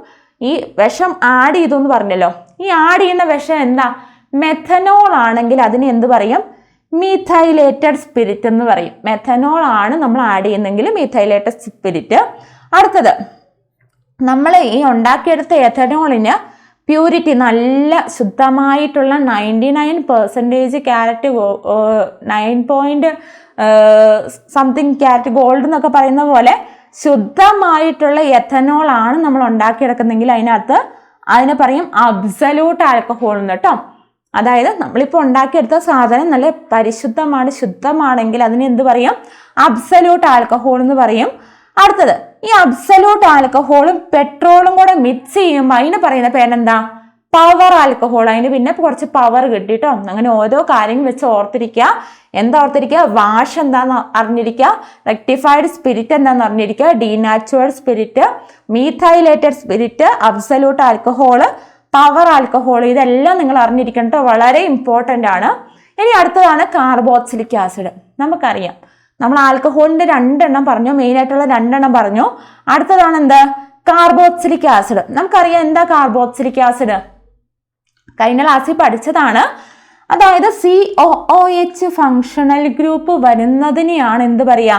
ഈ വിഷം ആഡ് ചെയ്തു എന്ന് പറഞ്ഞല്ലോ, ഈ ആഡ് ചെയ്യുന്ന വിഷം എന്താ, മെഥനോൾ ആണെങ്കിൽ അതിന് എന്ത് പറയും? മീഥൈലേറ്റഡ് സ്പിരിറ്റ് എന്ന് പറയും. മെഥനോൾ ആണ് നമ്മൾ ആഡ് ചെയ്യുന്നെങ്കിൽ മീഥൈലേറ്റഡ് സ്പിരിറ്റ്. അടുത്തത്, നമ്മൾ ഈ ഉണ്ടാക്കിയെടുത്ത എഥനോളിന് പ്യൂരിറ്റി നല്ല ശുദ്ധമായിട്ടുള്ള 99% ക്യാരറ്റ് 9 സംതിങ് ക്യാരറ്റ് ഗോൾഡ് എന്നൊക്കെ പറയുന്ന പോലെ ശുദ്ധമായിട്ടുള്ള എഥനോൾ ആണ് നമ്മൾ ഉണ്ടാക്കിയെടുക്കുന്നെങ്കിൽ അതിനെ പറയും അബ്സല്യൂട്ട് ആൽക്കഹോൾ എന്ന് കേട്ടോ. അതായത് നമ്മളിപ്പോൾ ഉണ്ടാക്കിയെടുത്ത സാധനം നല്ല പരിശുദ്ധമാണ്, ശുദ്ധമാണെങ്കിൽ അതിന് എന്ത് പറയും? അബ്സല്യൂട്ട് ആൽക്കഹോൾ എന്ന് പറയും. അടുത്തത്, ഈ അബ്സല്യൂട്ട് ആൽക്കഹോളും പെട്രോളും കൂടെ മിക്സ് ചെയ്യുമ്പോൾ അതിന് പറയുന്ന പേരെന്താ? Power alcohol. അതിന് പിന്നെ കുറച്ച് പവർ കിട്ടിട്ടോ. അങ്ങനെ ഓരോ കാര്യം വെച്ച് ഓർത്തിരിക്കുക. എന്താ ഓർത്തിരിക്കുക? വാഷ് എന്താന്ന് അറിഞ്ഞിരിക്കുക, റെക്ടിഫൈഡ് സ്പിരിറ്റ് എന്താന്ന് അറിഞ്ഞിരിക്കുക, denatured spirit, methylated spirit, absolute alcohol, power alcohol, ഇതെല്ലാം നിങ്ങൾ അറിഞ്ഞിരിക്കണം കേട്ടോ. വളരെ ഇമ്പോർട്ടൻ്റ് ആണ്. ഇനി അടുത്തതാണ് കാർബോക്സിലിക് ആസിഡ്. നമുക്കറിയാം, നമ്മൾ ആൽക്കഹോളിന്റെ 2 എണ്ണം പറഞ്ഞു, മെയിൻ ആയിട്ടുള്ള 2 എണ്ണം പറഞ്ഞു. അടുത്തതാണ് എന്ത്? Carboxylic acid. നമുക്കറിയാം എന്താ കാർബോക്സിലിക് ആസിഡ്? കഴിഞ്ഞ ക്ലാസ്സിൽ പഠിച്ചതാണ്. അതായത് COOH ഫങ്ഷണൽ ഗ്രൂപ്പ് വരുന്നതിനെയാണ് എന്ത് പറയാ?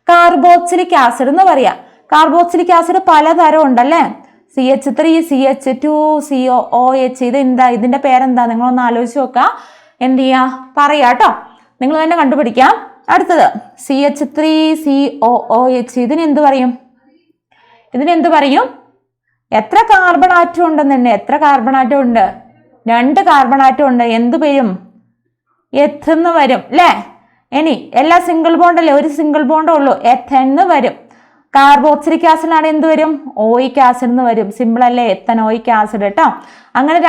കാർബോക്സിലിക് ആസിഡ് എന്ന് പറയാ. കാർബോക്സിലിക് ആസിഡ് പലതരം ഉണ്ടല്ലേ? CH3, CH2, COOH. ഇതിന്റെ പേരെന്താ? നിങ്ങളൊന്ന് ആലോചിച്ച് നോക്കാം. എന്ത് ചെയ്യാ? പറയാട്ടോ, നിങ്ങൾ തന്നെ കണ്ടുപിടിക്കാം. അടുത്തത് CH3, COOH. ഇതിനെന്ത് പറയും? എത്ര കാർബൺ ആറ്റം ഉണ്ടെന്നുണ്ട്? എത്ര കാർബൺ ആറ്റം ഉണ്ട്? 2 കാർബൺ ആറ്റം ഉണ്ട്. എന്ത് വരും? എത്ത് എന്ന് വരും അല്ലേ? ഇനി എല്ലാ സിംഗിൾ ബോണ്ട് അല്ലേ? ഒരു സിംഗിൾ ബോണ്ടേ ഉള്ളൂ, എഥെന്ന് വരും. കാർബോക്സിലിക് ആസിഡ് ആണ് എന്ത് വരും? ഓയിക് ആസിഡ് എന്ന് വരും. സിമ്പിൾ അല്ലേ? എത്തനോയിക് ആസിഡ് കേട്ടോ. അങ്ങനെ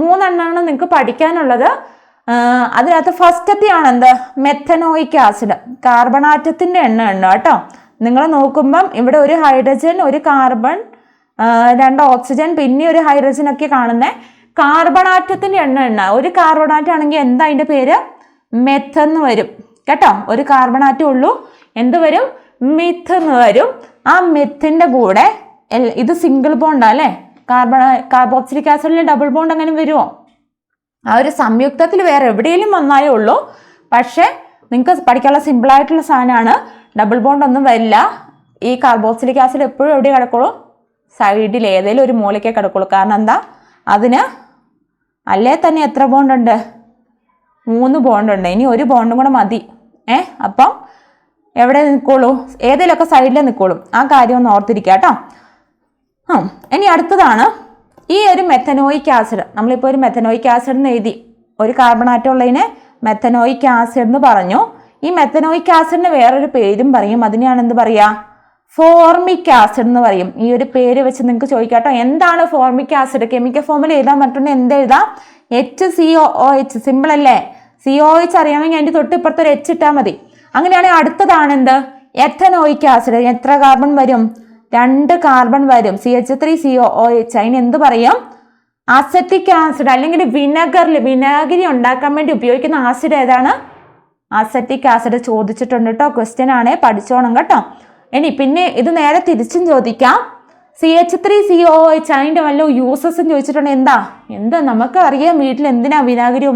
3 എണ്ണമാണ് നിങ്ങൾക്ക് പഠിക്കാനുള്ളത്. അതിനകത്ത് ഫസ്റ്റത്തെയാണ് എന്ത്? Methanoic acid. കാർബൺ ആറ്റത്തിന്റെ എണ്ണം കേട്ടോ. നിങ്ങൾ നോക്കുമ്പം ഇവിടെ ഒരു ഹൈഡ്രജൻ, ഒരു കാർബൺ, 2 ഓക്സിജൻ, പിന്നെ ഒരു ഹൈഡ്രജൻ ഒക്കെ കാണുന്നേ. കാർബൺ ആറ്റത്തിന്റെ എണ്ണം ഒരു കാർബൺ ആറ്റം ആണെങ്കിൽ എന്താ അതിന്റെ പേര്? മെത്ത് എന്ന് വരും കേട്ടോ. ഒരു കാർബൺ ആറ്റം ഉള്ളൂ, എന്ത് വരും? മിത്ത് എന്ന് വരും. ആ മെത്തിന്റെ കൂടെ ഇത് സിംഗിൾ ബോണ്ടാ അല്ലേ? കാർബോക്സിലിക് ആസിഡിൽ ഡബിൾ ബോണ്ട് അങ്ങനെ വരുമോ? ആ ഒരു സംയുക്തത്തിൽ വേറെ എവിടെയെങ്കിലും വന്നാലേ ഉള്ളൂ. പക്ഷെ നിങ്ങൾക്ക് പഠിക്കാനുള്ള സിമ്പിളായിട്ടുള്ള സാധനമാണ്. ഡബിൾ ബോണ്ട് ഒന്നും വരില്ല. ഈ കാർബോക്സിലിക് ആസിഡ് എപ്പോഴും എവിടെ കിടക്കുള്ളൂ? സൈഡിൽ ഏതെങ്കിലും ഒരു മൂലയ്ക്കേ കിടക്കുള്ളൂ. കാരണം എന്താ? അതിന് അല്ലേ തന്നെ എത്ര ബോണ്ട് ഉണ്ട്? 3 ബോണ്ട് ഉണ്ട്. ഇനി ഒരു ബോണ്ടും കൂടെ മതി. അപ്പം എവിടെ നിൽക്കുള്ളൂ? ഏതെങ്കിലുമൊക്കെ സൈഡിലേ നിൽക്കുള്ളൂ. ആ കാര്യം ഒന്ന് ഓർത്തിരിക്കുക കേട്ടോ. ഇനി അടുത്തതാണ് ഈ ഒരു മെഥനോയിക് ആസിഡ്. നമ്മളിപ്പോൾ ഒരു മെഥനോയിക് ആസിഡ് എന്ന് എഴുതി, ഒരു കാർബൺ ആറ്റം ഉള്ളതിനെ മെഥനോയിക് ആസിഡ് എന്ന് പറഞ്ഞു. ഈ മെഥനോയിക് ആസിഡിന് വേറൊരു പേരും പറയും. അതിനെയാണ് എന്ത് പറയാ? ഫോർമിക് ആസിഡ് എന്ന് പറയും. ഈ ഒരു പേര് വെച്ച് നിങ്ങൾക്ക് ചോദിക്കാട്ടോ, എന്താണ് ഫോർമിക് ആസിഡ്? കെമിക്കൽ ഫോമിൽ എഴുതാൻ പറ്റുന്ന എന്ത് എഴുതാം? HCOOH. സിമ്പിൾ അല്ലേ? COOH അറിയാമെങ്കിൽ അതിൻ്റെ തൊട്ട് ഇപ്പുറത്തൊരു H ഇട്ടാൽ മതി. അങ്ങനെയാണെങ്കിൽ അടുത്തതാണ് എന്ത്? Ethanoic acid. എത്ര കാർബൺ വരും? 2 കാർബൺ വരും. CH3, COOH. അതിന് എന്ത് പറയും? Acetic acid. അല്ലെങ്കിൽ വിനാഗിരി ഉണ്ടാക്കാൻ വേണ്ടി ഉപയോഗിക്കുന്ന ആസിഡ് ഏതാണ്? Acetic acid. ചോദിച്ചിട്ടുണ്ട് കേട്ടോ, ക്വസ്റ്റ്യൻ ആണേ, പഠിച്ചോണം കേട്ടോ. ഇനി പിന്നെ ഇത് നേരെ തിരിച്ചും ചോദിക്കാം. CH3, COOH അതിൻ്റെ വല്ല യൂസസും ചോദിച്ചിട്ടുണ്ട്. എന്താ നമുക്ക് അറിയാം വീട്ടിൽ എന്തിനാ വിനാഗിരി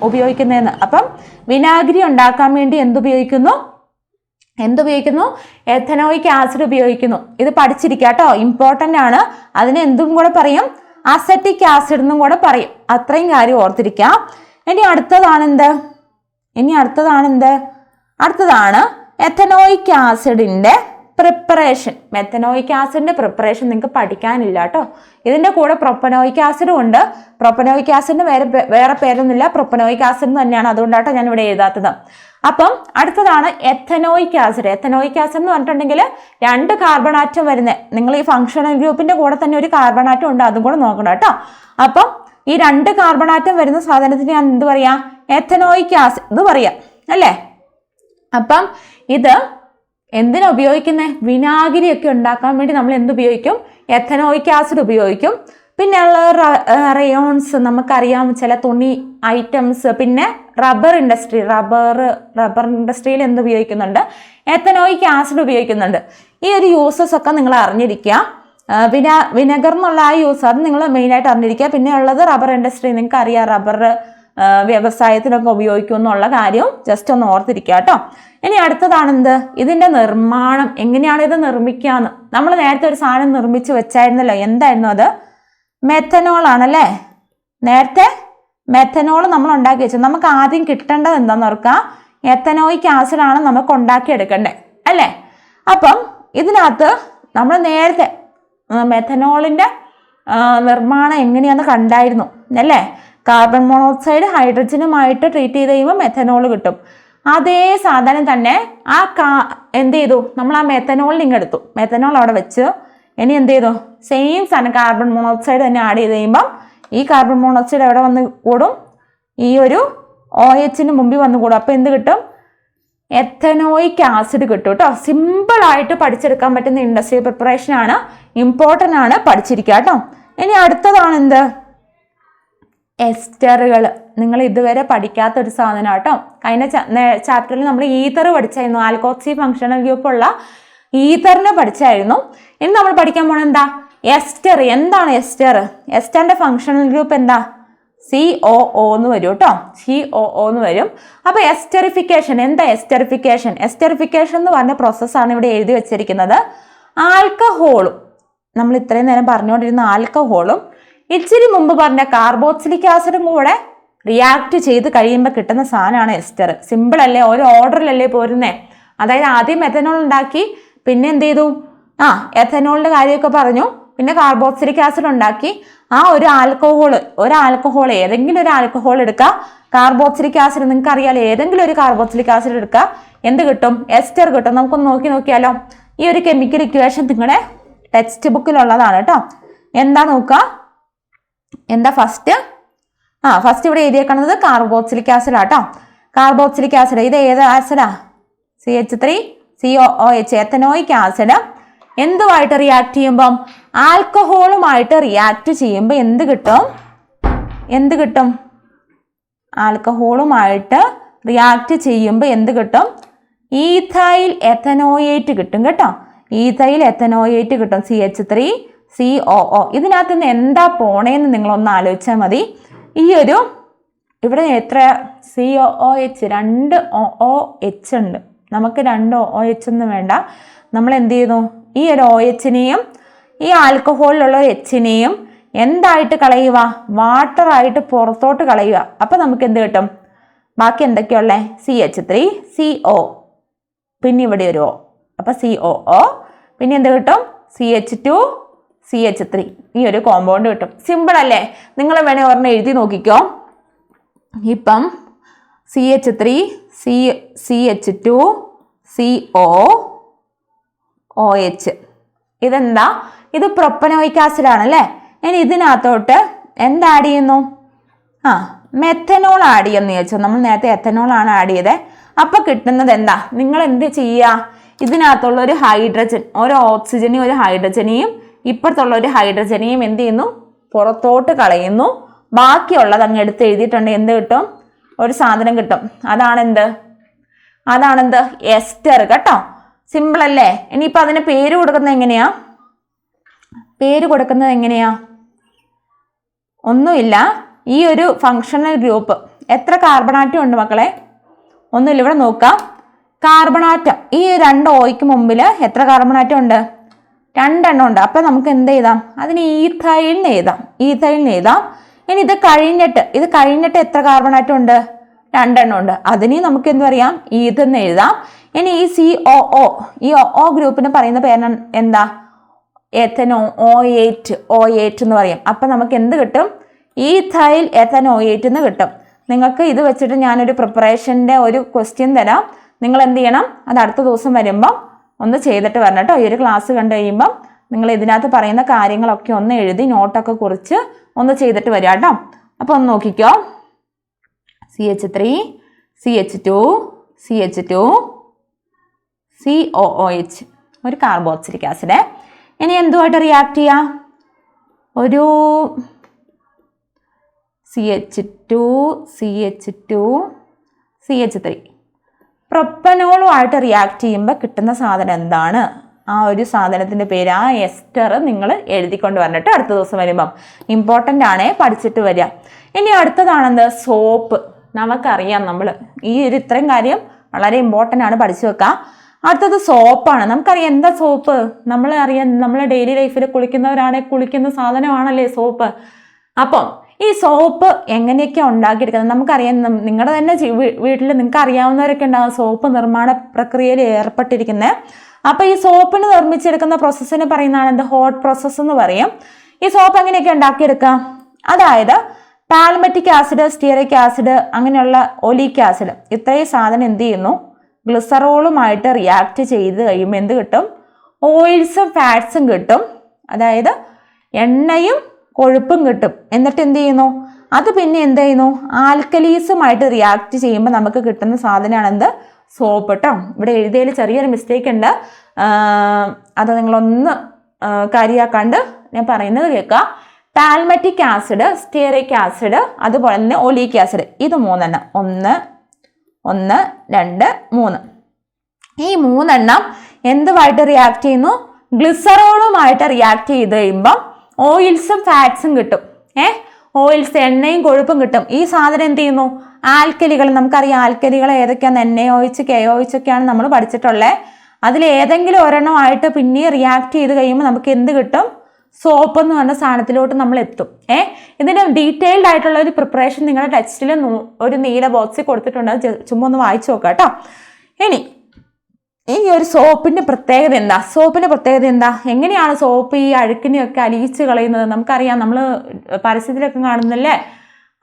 ഉപയോഗിക്കുന്നതെന്ന്. അപ്പം വിനാഗിരി ഉണ്ടാക്കാൻ വേണ്ടി എന്തുപയോഗിക്കുന്നു? എഥനോയിക് ആസിഡ് ഉപയോഗിക്കുന്നു. ഇത് പഠിച്ചിരിക്കുക കേട്ടോ, ഇമ്പോർട്ടൻ്റ് ആണ്. അതിന് എന്തും കൂടെ പറയും? അസറ്റിക് ആസിഡ് എന്നും കൂടെ പറയും. അത്രയും കാര്യം ഓർത്തിരിക്കാം. ഇനി അടുത്തതാണ് അടുത്തതാണ് എഥനോയിക് ആസിഡിന്റെ പ്രിപ്പറേഷൻ. മെഥനോയിക് ആസിഡിന്റെ പ്രിപ്പറേഷൻ നിങ്ങൾക്ക് പഠിക്കാനില്ല കേട്ടോ. ഇതിന്റെ കൂടെ പ്രൊപ്പനോയിക് ആസിഡും ഉണ്ട്. പ്രൊപ്പനോയിക് ആസിഡിന് വേറെ പേരൊന്നുമില്ല, പ്രൊപ്പനോയിക് ആസിഡ് തന്നെയാണ്. അതുകൊണ്ടാട്ടോ ഞാൻ ഇവിടെ എഴുതാത്തത്. അപ്പം അടുത്തതാണ് എഥനോയിക് ആസിഡ്. എഥനോയിക് ആസിഡ് എന്ന് പറഞ്ഞിട്ടുണ്ടെങ്കിൽ 2 കാർബൺ ആറ്റം വരുന്നത്. നിങ്ങൾ ഈ ഫങ്ഷണൽ ഗ്രൂപ്പിന്റെ കൂടെ തന്നെ ഒരു കാർബൺ ആറ്റം ഉണ്ട്, അതും കൂടെ നോക്കണം കേട്ടോ. അപ്പം ഈ 2 കാർബൺ ആറ്റം വരുന്ന സാധനത്തിന് ഞാൻ എന്ത് പറയാ? എഥനോയിക് ആസിഡ് എന്ന് പറയാം അല്ലേ? അപ്പം ഇത് എന്തിനാ ഉപയോഗിക്കുന്നത്? വിനാഗിരിയൊക്കെ ഉണ്ടാക്കാൻ വേണ്ടി നമ്മൾ എന്തുപയോഗിക്കും? എഥനോയിക് ആസിഡ് ഉപയോഗിക്കും. പിന്നെ ഉള്ള റയോൺസ്, നമുക്കറിയാം ചില തുണി ഐറ്റംസ്, പിന്നെ റബ്ബർ ഇൻഡസ്ട്രിയിൽ എന്ത് ഉപയോഗിക്കുന്നുണ്ട്? എഥനോയിക് ആസിഡ് ഉപയോഗിക്കുന്നുണ്ട്. ഈ ഒരു യൂസസ് ഒക്കെ നിങ്ങൾ അറിഞ്ഞിരിക്കുക. വിനെഗർ എന്നുള്ള ആ യൂസ് അത് നിങ്ങൾ മെയിനായിട്ട് അറിഞ്ഞിരിക്കുക. പിന്നെ ഉള്ളത് റബ്ബർ ഇൻഡസ്ട്രി. നിങ്ങൾക്ക് അറിയാം റബ്ബർ വ്യവസായത്തിനൊക്കെ ഉപയോഗിക്കും എന്നുള്ള കാര്യവും ജസ്റ്റ് ഒന്ന് ഓർത്തിരിക്കുക കേട്ടോ. ഇനി അടുത്തതാണ് എന്ത്, ഇതിൻ്റെ നിർമ്മാണം, എങ്ങനെയാണ് ഇത് നിർമ്മിക്കാന്ന്. നമ്മൾ നേരത്തെ ഒരു സാധനം നിർമ്മിച്ച് വെച്ചായിരുന്നല്ലോ, എന്തായിരുന്നു അത്? മെത്തനോൾ ആണല്ലേ. നേരത്തെ മെത്തനോൾ നമ്മൾ ഉണ്ടാക്കി വെച്ചു. നമുക്ക് ആദ്യം കിട്ടേണ്ടത് എന്താണെന്ന് ഓർക്കാം, എത്തനോയിക് ആസിഡാണ് നമുക്ക് ഉണ്ടാക്കിയെടുക്കേണ്ടത് അല്ലേ. അപ്പം ഇതിനകത്ത് നമ്മൾ നേരത്തെ മെത്തനോളിൻ്റെ നിർമ്മാണം എങ്ങനെയാണെന്ന് കണ്ടായിരുന്നു അല്ലേ. കാർബൺ മോണോക്സൈഡ് ഹൈഡ്രജനുമായിട്ട് ട്രീറ്റ് ചെയ്ത് കഴിയുമ്പോൾ മെത്തനോൾ കിട്ടും. അതേ സാധനം തന്നെ എന്ത് ചെയ്തു, നമ്മൾ ആ മെത്തനോളിൽ ഇങ്ങെടുത്തു, മെത്തനോൾ അവിടെ വെച്ച് ഇനി എന്ത് ചെയ്തു, സെയിം സാധനം കാർബൺ മോണോക്സൈഡ് തന്നെ ആഡ് ചെയ്ത് കഴിയുമ്പം ഈ കാർബൺ മോണോക്സൈഡ് എവിടെ വന്ന് കൂടും, ഈ ഒരു OH മുമ്പിൽ വന്ന് കൂടും. അപ്പോൾ എന്ത് കിട്ടും, എത്തനോയിക് ആസിഡ് കിട്ടും കേട്ടോ. സിമ്പിളായിട്ട് പഠിച്ചെടുക്കാൻ പറ്റുന്ന ഇൻഡസ്ട്രിയൽ പ്രിപ്പറേഷൻ ആണ്, ഇമ്പോർട്ടൻ്റ് ആണ്, പഠിച്ചിരിക്കുക കേട്ടോ. ഇനി അടുത്തതാണ് എന്ത്, എസ്റ്ററുകൾ. നിങ്ങൾ ഇതുവരെ പഠിക്കാത്തൊരു സാധനം കേട്ടോ. കഴിഞ്ഞ ചാപ്റ്ററിൽ നമ്മൾ ഈതർ പഠിച്ചായിരുന്നു, ആൽക്കോക്സി ഫങ്ഷണൽ ഗ്രൂപ്പുള്ള ഈതറിനെ പഠിച്ചായിരുന്നു. ഇനി നമ്മൾ പഠിക്കാൻ പോണത് എന്താ, എസ്റ്റർ. എന്താണ് എസ്റ്റർ? എസ്റ്ററിന്റെ ഫങ്ഷണൽ ഗ്രൂപ്പ് എന്താ, COO എന്ന് വരും കേട്ടോ, COO എന്ന് വരും. അപ്പോൾ എസ്റ്ററിഫിക്കേഷൻ എന്താ, എസ്റ്ററിഫിക്കേഷൻ എന്ന് പറഞ്ഞ പ്രോസസ്സാണ് ഇവിടെ എഴുതി വെച്ചിരിക്കുന്നത്. ആൽക്കഹോളും, നമ്മൾ ഇത്രയും നേരം പറഞ്ഞുകൊണ്ടിരുന്ന ആൽക്കഹോളും ഇച്ചിരി മുമ്പ് പറഞ്ഞ കാർബോക്സിലിക് ആസിഡും കൂടെ റിയാക്ട് ചെയ്ത് കഴിയുമ്പോൾ കിട്ടുന്ന സാധനമാണ് എസ്റ്റർ. സിമ്പിൾ അല്ലേ, ഒരു ഓർഡറിലല്ലേ പോരുന്നേ. അതായത് ആദ്യം എഥനോൾ ഉണ്ടാക്കി, പിന്നെ എന്ത് ചെയ്തു, എഥനോളിൻ്റെ കാര്യമൊക്കെ പറഞ്ഞു, പിന്നെ കാർബോക്സിലിക് ആസിഡ് ഉണ്ടാക്കി. ആ ഒരു ആൽക്കഹോൾ ഏതെങ്കിലും ഒരു ആൽക്കഹോൾ എടുക്കുക, കാർബോക്സിലിക് ആസിഡ് നിങ്ങൾക്ക് അറിയാലോ, ഏതെങ്കിലും ഒരു കാർബോക്സിലിക് ആസിഡ് എടുക്കുക, എന്ത് കിട്ടും, എസ്റ്റർ കിട്ടും. നമുക്കൊന്ന് നോക്കിയാലോ. ഈ ഒരു കെമിക്കൽ ഇക്വേഷൻ നിങ്ങളുടെ ടെക്സ്റ്റ് ബുക്കിലുള്ളതാണ് കേട്ടോ. എന്താ നോക്കുക, എന്താ ഫസ്റ്റ് ഇവിടെ എഴുതിയേക്കുന്നത് കാർബോക്സിലിക് ആസിഡ് ആട്ടോ. കാർബോക്സിലിക് ആസിഡ് ഇത് ഏത് ആസിഡാ, CH3COOH, എത്തനോയിക് ആസിഡ്. എന്തുമായിട്ട് റിയാക്ട് ചെയ്യുമ്പം, ആൽക്കഹോളുമായിട്ട് റിയാക്ട് ചെയ്യുമ്പോൾ എന്ത് കിട്ടും, ആൽക്കഹോളുമായിട്ട് റിയാക്ട് ചെയ്യുമ്പോൾ എന്ത് കിട്ടും, ഈഥൈൽ എത്തനോയേറ്റ് കിട്ടും കേട്ടോ. ഈഥൈൽ എത്തനോയേറ്റ് കിട്ടും, CH3COO. ഇതിനകത്ത് നിന്ന് എന്താ പോണേന്ന് നിങ്ങളൊന്ന് ആലോചിച്ചാൽ മതി. ഈ ഒരു ഇവിടെ എത്ര COOH, 2 OOH ഉണ്ട്. നമുക്ക് 2 OH ഒന്നും വേണ്ട. നമ്മൾ എന്ത് ചെയ്യുന്നു, ഈ ഒരു OHനെയും ഈ ആൽക്കഹോളിലുള്ള ഒരു Hനെയും എന്തായിട്ട് കളയുക, വാട്ടറായിട്ട് പുറത്തോട്ട് കളയുക. അപ്പം നമുക്ക് എന്ത് കിട്ടും, ബാക്കി എന്തൊക്കെയുള്ളത്, CH3CO, പിന്നെ ഇവിടെ ഒരു O, അപ്പം COO, പിന്നെ എന്ത് കിട്ടും, CH2CH3, ഈ ഒരു കോമ്പൗണ്ട് കിട്ടും. സിമ്പിൾ അല്ലേ? നിങ്ങൾ വേണേൽ ഒരെണ്ണം എഴുതി നോക്കിക്കോ. ഇപ്പം CH3 CH2COOH, ഇതെന്താ, ഇത് പ്രൊപ്പനോയിക് ആസിഡ് ആണല്ലേ. ഇനി ഇതിനകത്തോട്ട് എന്ത് ആഡ് ചെയ്യുന്നു, മെത്തനോൾ ആഡ് ചെയ്യുമെന്ന് ചോദിച്ചു. നമ്മൾ നേരത്തെ എത്തനോൾ ആണ് ആഡ് ചെയ്തത്. അപ്പം കിട്ടുന്നത് എന്താ, നിങ്ങൾ എന്ത് ചെയ്യുക, ഇതിനകത്തുള്ള ഒരു ഹൈഡ്രജൻ, ഒരു ഓക്സിജനെയും ഒരു ഹൈഡ്രജനെയും ഇപ്പുറത്തുള്ള ഒരു ഹൈഡ്രജനെയും എന്ത് ചെയ്യുന്നു, പുറത്തോട്ട് കളയുന്നു. ബാക്കിയുള്ളത് അങ്ങ് എടുത്ത് എഴുതിയിട്ടുണ്ട്. എന്ത് കിട്ടും, ഒരു സാധനം കിട്ടും. അതാണെന്ത് എസ്റ്റർ കേട്ടോ. സിമ്പിൾ അല്ലേ? ഇനിയിപ്പോൾ അതിന് പേര് കൊടുക്കുന്നത് എങ്ങനെയാ, ഒന്നുമില്ല. ഈ ഒരു ഫങ്ഷണൽ ഗ്രൂപ്പ് എത്ര കാർബണാറ്റം ഉണ്ട് മക്കളെ, ഒന്നുമില്ല. ഇവിടെ നോക്കാം, കാർബണാറ്റം ഈ 2 ഓയ്ക്ക് മുമ്പിൽ എത്ര കാർബണാറ്റം ഉണ്ട്, 2 എണ്ണം ഉണ്ട്. അപ്പം നമുക്ക് എന്ത് എഴുതാം, അതിന് ഈഥൈലിന് എഴുതാം. ഇനി ഇത് കഴിഞ്ഞിട്ട് എത്ര കാർബണാറ്റം ഉണ്ട്, 2 എണ്ണം ഉണ്ട്. അതിന് നമുക്ക് എന്ത് പറയാം, ഈതെന്ന് എഴുതാം. ഇനി ഈ COO, ഈ OO ഗ്രൂപ്പിന് പറയുന്ന പേര് എന്താ, OH എന്ന് പറയും. അപ്പം നമുക്ക് എന്ത് കിട്ടും, ഈഥൈൽ എഥനോയേറ്റ് എന്ന് കിട്ടും. നിങ്ങൾക്ക് ഇത് വെച്ചിട്ട് ഞാനൊരു പ്രിപ്പറേഷൻ്റെ ഒരു ക്വസ്റ്റ്യൻ തരാം. നിങ്ങൾ എന്ത് ചെയ്യണം, അത് അടുത്ത ദിവസം വരുമ്പം ഒന്ന് ചെയ്തിട്ട് വരണം കേട്ടോ. ഈ ഒരു ക്ലാസ് കണ്ടു കഴിയുമ്പം നിങ്ങൾ ഇതിനകത്ത് പറയുന്ന കാര്യങ്ങളൊക്കെ ഒന്ന് എഴുതി നോട്ടൊക്കെ കുറിച്ച് ഒന്ന് ചെയ്തിട്ട് വരിക കേട്ടോ. അപ്പോൾ ഒന്ന് നോക്കിക്കോ, CH3 CH2 CH2 COOH, ഒരു കാർബോക്സിലിക് ആസിഡ്. ഇനി എന്തുമായിട്ട് റിയാക്ട് ചെയ്യാം, ഒരു CH2 CH3 പ്രൊപ്പനോളുമായിട്ട് റിയാക്ട് ചെയ്യുമ്പോൾ കിട്ടുന്ന സാധനം എന്താണ്, ആ ഒരു സാധനത്തിൻ്റെ പേര്, ആ എസ്റ്റർ നിങ്ങൾ എഴുതിക്കൊണ്ട് വരണിട്ട് അടുത്ത ദിവസം വരുമ്പം. ഇമ്പോർട്ടൻ്റ് ആണേ, പഠിച്ചിട്ട് വരിക. ഇനി അടുത്തതാണെന്ത് സോപ്പ്. നമുക്കറിയാം നമ്മൾ ഈ ഒരു ഇത്രയും കാര്യം വളരെ ഇമ്പോർട്ടൻ്റ് ആണ്, പഠിച്ചു വെക്കാം. അടുത്തത് സോപ്പാണ്. നമുക്കറിയാം എന്താ സോപ്പ്, നമ്മൾ അറിയാം നമ്മൾ ഡെയിലി ലൈഫിൽ കുളിക്കുന്നവരാണെങ്കിൽ കുളിക്കുന്ന സാധനമാണല്ലേ സോപ്പ്. അപ്പം ഈ സോപ്പ് എങ്ങനെയൊക്കെ ഉണ്ടാക്കിയെടുക്കുന്നത് നമുക്കറിയാം. നിങ്ങളുടെ തന്നെ വീട്ടിൽ നിങ്ങൾക്ക് അറിയാവുന്നവരൊക്കെ ഉണ്ടാകും സോപ്പ് നിർമ്മാണ പ്രക്രിയയിൽ ഏർപ്പെട്ടിരിക്കുന്നത്. അപ്പോൾ ഈ സോപ്പിന് നിർമ്മിച്ചെടുക്കുന്ന പ്രോസസ്സിന് പറയുന്നതാണ് എന്ത് ഹോട്ട് പ്രോസസ്സ് എന്ന് പറയും. ഈ സോപ്പ് എങ്ങനെയൊക്കെ ഉണ്ടാക്കിയെടുക്കാം, അതായത് പാൽമെറ്റിക് ആസിഡ്, സ്റ്റിയറിക് ആസിഡ്, അങ്ങനെയുള്ള ഒലിക് ആസിഡ്, ഇത്രയും സാധനം എന്ത് ചെയ്യുന്നു, ഗ്ലിസറോളുമായിട്ട് റിയാക്ട് ചെയ്ത് കഴിയുമ്പോൾ എന്ത് കിട്ടും, ഓയിൽസും ഫാറ്റ്സും കിട്ടും. അതായത് എണ്ണയും കൊഴുപ്പും കിട്ടും. എന്നിട്ട് എന്ത് ചെയ്യുന്നു, അത് പിന്നെ എന്ത് ചെയ്യുന്നു, ആൽക്കലീസുമായിട്ട് റിയാക്ട് ചെയ്യുമ്പോൾ നമുക്ക് കിട്ടുന്ന സാധനമാണ് എന്ത്, സോപ്പ് കേട്ടോ. ഇവിടെ എഴുതിയതിൽ ചെറിയൊരു മിസ്റ്റേക്ക് ഉണ്ട്, അത് നിങ്ങളൊന്ന് കാര്യമാക്കാണ്ട് ഞാൻ പറയുന്നത് കേൾക്കുക. പാൽമെറ്റിക് ആസിഡ്, സ്റ്റിയറിക് ആസിഡ്, അതുപോലെ തന്നെ ഒലിക് ആസിഡ്, ഇത് മൂന്നെണ്ണം, 1 2 3, ഈ മൂന്നെണ്ണം എന്തുമായിട്ട് റിയാക്ട് ചെയ്യുന്നു, ഗ്ലിസറോളുമായിട്ട് റിയാക്ട് ചെയ്ത് കഴിയുമ്പം ഓയിൽസും ഫാറ്റ്സും കിട്ടും. ഓയിൽസ് എണ്ണയും കൊഴുപ്പും കിട്ടും. ഈ സാധനം എന്ത് ചെയ്യുന്നു, ആൽക്കലികൾ, നമുക്കറിയാം ആൽക്കലികൾ ഏതൊക്കെയാണ്, NaOH KOH ഒക്കെയാണ് നമ്മൾ പഠിച്ചിട്ടുള്ളത്. അതിൽ ഏതെങ്കിലും ഒരെണ്ണമായിട്ട് പിന്നെ റിയാക്ട് ചെയ്ത് കഴിയുമ്പോൾ നമുക്ക് എന്ത് കിട്ടും, സോപ്പ് എന്ന് പറഞ്ഞ സാധനത്തിലോട്ട് നമ്മൾ എത്തും. ഇതിന് ഡീറ്റെയിൽഡ് ആയിട്ടുള്ള ഒരു പ്രിപ്പറേഷൻ നിങ്ങളുടെ ടെക്സ്റ്റിൽ ഒരു നീല ബോക്സിൽ കൊടുത്തിട്ടുണ്ട്, അത് ചുമ്മാ ഒന്ന് വായിച്ചു നോക്കാം കേട്ടോ. ഇനി ഈ ഒരു സോപ്പിന്റെ പ്രത്യേകത എന്താ, സോപ്പിന്റെ പ്രത്യേകത എന്താ, എങ്ങനെയാണ് സോപ്പ് ഈ അഴുക്കിനെയൊക്കെ അലിയിച്ച് കളയുന്നത്. നമുക്കറിയാം നമ്മൾ പരസ്യത്തിലൊക്കെ കാണുന്നല്ലേ,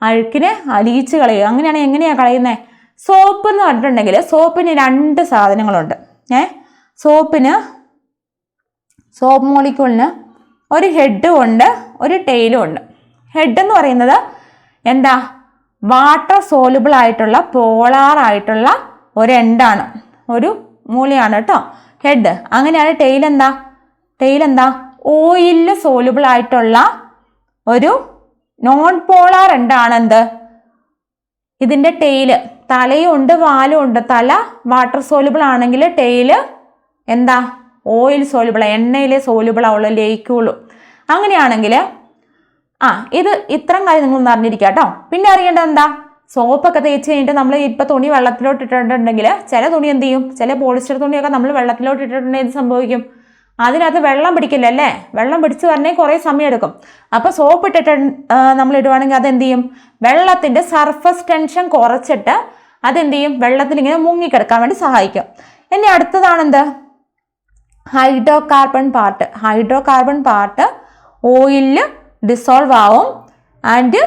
അഴുക്കിനെ അലിയിച്ച് കളയുക. അങ്ങനെയാണ് എങ്ങനെയാണ് കളയുന്നത്. സോപ്പ് എന്ന് പറഞ്ഞിട്ടുണ്ടെങ്കിൽ സോപ്പിന് 2 സാധനങ്ങളുണ്ട്. സോപ്പ് മോളിക്യൂളിന് ഒരു ഹെഡും ഉണ്ട്, ഒരു ടെയിലും ഉണ്ട്. ഹെഡ് എന്ന് പറയുന്നത് എന്താ, വാട്ടർ സോലുബിൾ ആയിട്ടുള്ള പോളാർ ആയിട്ടുള്ള ഒരു എൻഡാണ്, ഒരു മൂലയാണ് കേട്ടോ ഹെഡ്. അങ്ങനെയാണ് ടെയിൽ എന്താ ഓയിലിൽ സോലുബിൾ ആയിട്ടുള്ള ഒരു നോൺ പോളാർ എൻഡാണ് എന്ത്, ഇതിൻ്റെ ടെയില്. തലയും ഉണ്ട് വാലും ഉണ്ട്. തല വാട്ടർ സോലുബിൾ ആണെങ്കിൽ ടെയില് എന്താ ഓയിൽ സോലുബിൾ, എണ്ണയിലെ സോലുബിൾ ആവുള്ള ലയിക്കുള്ളൂ. അങ്ങനെയാണെങ്കിൽ ഇത് ഇത്രയും കാര്യം നിങ്ങളൊന്ന് അറിഞ്ഞിരിക്കുക കേട്ടോ. പിന്നെ അറിയേണ്ടത് എന്താ, സോപ്പൊക്കെ തേച്ച് കഴിഞ്ഞിട്ട് നമ്മൾ ഇപ്പോൾ തുണി വെള്ളത്തിലോട്ട് ഇട്ടിട്ടുണ്ടെങ്കിൽ ചില തുണി എന്ത് ചെയ്യും, ചില പോളിസ്റ്റർ തുണിയൊക്കെ നമ്മൾ വെള്ളത്തിലോട്ട് ഇട്ടിട്ടുണ്ടെങ്കിൽ എന്ത് സംഭവിക്കും, അതിനകത്ത് വെള്ളം പിടിക്കില്ല അല്ലേ, വെള്ളം പിടിച്ച് വരണേ കുറേ സമയം എടുക്കും. അപ്പോൾ സോപ്പ് ഇട്ടിട്ട് നമ്മൾ ഇടുവാണെങ്കിൽ അതെന്ത് ചെയ്യും, വെള്ളത്തിൻ്റെ സർഫസ് ടെൻഷൻ കുറച്ചിട്ട് അതെന്ത് ചെയ്യും, വെള്ളത്തിൽ ഇങ്ങനെ മുങ്ങിക്കിടക്കാൻ വേണ്ടി സഹായിക്കും. ഇനി അടുത്തതാണെന്ത്, ഹൈഡ്രോകാർബൺ പാർട്ട് ഓയിലിൽ ഡിസോൾവ് ആവും. ആൻഡ്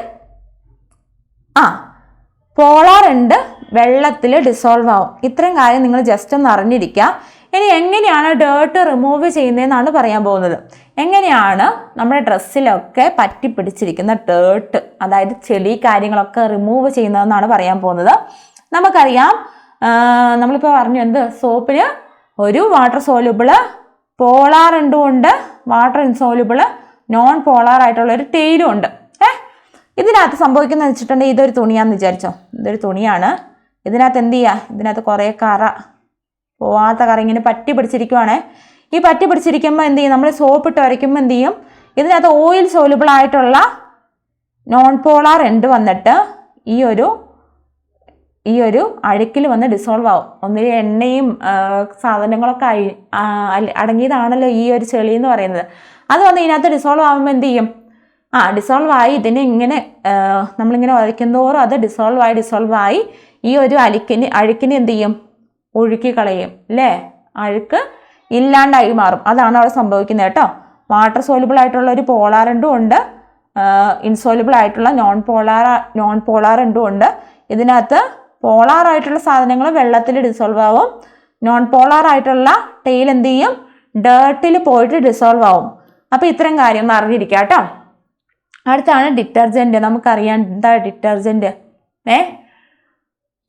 പോളാർ എൻഡ് വെള്ളത്തിൽ ഡിസോൾവ് ആവും. ഇത്രയും കാര്യം നിങ്ങൾ ജസ്റ്റ് ഒന്ന് അറിഞ്ഞിരിക്കുക. ഇനി എങ്ങനെയാണ് ഡേർട്ട് റിമൂവ് ചെയ്യുന്നതെന്നാണ് പറയാൻ പോകുന്നത്. എങ്ങനെയാണ് നമ്മുടെ ഡ്രസ്സിലൊക്കെ പറ്റി പിടിച്ചിരിക്കുന്ന ഡേർട്ട്, അതായത് ചെളി കാര്യങ്ങളൊക്കെ റിമൂവ് ചെയ്യുന്നതെന്നാണ് പറയാൻ പോകുന്നത്. നമുക്കറിയാം നമ്മളിപ്പോൾ പറഞ്ഞു എന്ത്, സോപ്പിന് ഒരു വാട്ടർ സോലുബിള് പോളാർ എൻഡും ഉണ്ട്, വാട്ടർ ഇൻസോലുബിള് നോൺ പോളാർ ആയിട്ടുള്ള ഒരു ടെയിലും ഉണ്ട്. ഇതിനകത്ത് സംഭവിക്കുന്നത് വെച്ചിട്ടുണ്ടെങ്കിൽ ഇതൊരു തുണിയാന്ന് വിചാരിച്ചോ, ഇതൊരു തുണിയാണ്. ഇതിനകത്ത് എന്ത് ചെയ്യുക, ഇതിനകത്ത് കുറേ കറ, പോവാത്ത കറ ഇങ്ങനെ പറ്റി പിടിച്ചിരിക്കുവാണേ. ഈ പറ്റി പിടിച്ചിരിക്കുമ്പോൾ എന്ത് ചെയ്യും, നമ്മൾ സോപ്പ് ഇട്ട് വരയ്ക്കുമ്പോൾ എന്ത് ചെയ്യും, ഇതിനകത്ത് ഓയിൽ സോലുബിൾ ആയിട്ടുള്ള നോൺ പോളാർ എൻഡ് വന്നിട്ട് ഈ ഒരു അഴുക്കിൽ വന്ന് ഡിസോൾവ് ആവും. ഒന്നിൽ എണ്ണയും സാധനങ്ങളൊക്കെ അടങ്ങിയതാണല്ലോ ഈ ഒരു ചെളി എന്ന് പറയുന്നത്. അത് വന്ന് ഇതിനകത്ത് ഡിസോൾവ് ആകുമ്പോൾ എന്ത് ചെയ്യും, ഡിസോൾവ് ആയി ഇതിനെ ഇങ്ങനെ നമ്മളിങ്ങനെ വരയ്ക്കുന്നതോറും അത് ഡിസോൾവ് ആയി ഈ ഒരു അഴുക്കിനെ എന്ത് ചെയ്യും, ഒഴുക്കി കളയും അല്ലേ, അഴുക്ക് ഇല്ലാണ്ടായി മാറും. അതാണ് അവിടെ സംഭവിക്കുന്നത് കേട്ടോ. വാട്ടർ സോലുബിൾ ആയിട്ടുള്ള ഒരു പോളാർ എൻഡും ഉണ്ട്, ഇൻസോലുബിൾ ആയിട്ടുള്ള നോൺ പോളാർ എൻഡും ഉണ്ട്. ഇതിനകത്ത് പോളാർ ആയിട്ടുള്ള സാധനങ്ങൾ വെള്ളത്തിൽ ഡിസോൾവ് ആവും, നോൺ പോളാർ ആയിട്ടുള്ള ടെയിൽ എന്ത് ചെയ്യും, ഡേർട്ടിൽ പോയിട്ട് ഡിസോൾവ് ആവും. അപ്പോൾ ഇത്രയും കാര്യം ഒന്ന് അറിഞ്ഞിരിക്കുക കേട്ടോ. അടുത്താണ് ഡിറ്റർജൻറ്റ്. നമുക്കറിയാം എന്താ ഡിറ്റർജൻറ്റ്.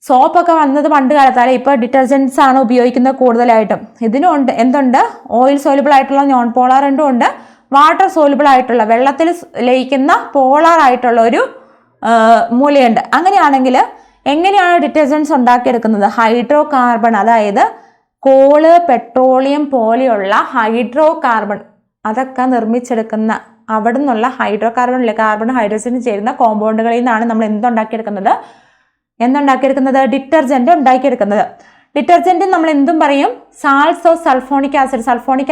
സോപ്പൊക്കെ വന്നത് പണ്ട് കാലത്താലേ, ഇപ്പോൾ ഡിറ്റർജൻറ്റ്സ് ആണ് ഉപയോഗിക്കുന്നത് കൂടുതലായിട്ടും. ഇതിനുണ്ട് എന്തുണ്ട്, ഓയിൽ സോലുബിൾ ആയിട്ടുള്ള നോൺ പോളാർ എൻഡും ഉണ്ട്, വാട്ടർ സോലുബിൾ ആയിട്ടുള്ള വെള്ളത്തിൽ ലയിക്കുന്ന പോളാർ ആയിട്ടുള്ള ഒരു മൂലയുണ്ട്. അങ്ങനെയാണെങ്കിൽ എങ്ങനെയാണ് ഡിറ്റർജൻറ്റ്സ് ഉണ്ടാക്കിയെടുക്കുന്നത്, ഹൈഡ്രോ കാർബൺ, അതായത് കോള് പെട്രോളിയം പോലെയുള്ള ഹൈഡ്രോ കാർബൺ അതൊക്കെ നിർമ്മിച്ചെടുക്കുന്ന അവിടെ നിന്നുള്ള ഹൈഡ്രോ കാർബണിലെ കാർബൺ ഹൈഡ്രജന് ചേരുന്ന കോമ്പൗണ്ടുകളിൽ നിന്നാണ് നമ്മൾ എന്തുണ്ടാക്കിയെടുക്കുന്നത് ഡിറ്റർജന്റ് ഉണ്ടാക്കിയെടുക്കുന്നത്. ഡിറ്റർജന്റ് നമ്മൾ എന്തും പറയും സാൾട്ട്സ് ഓഫ് സൾഫോണിക്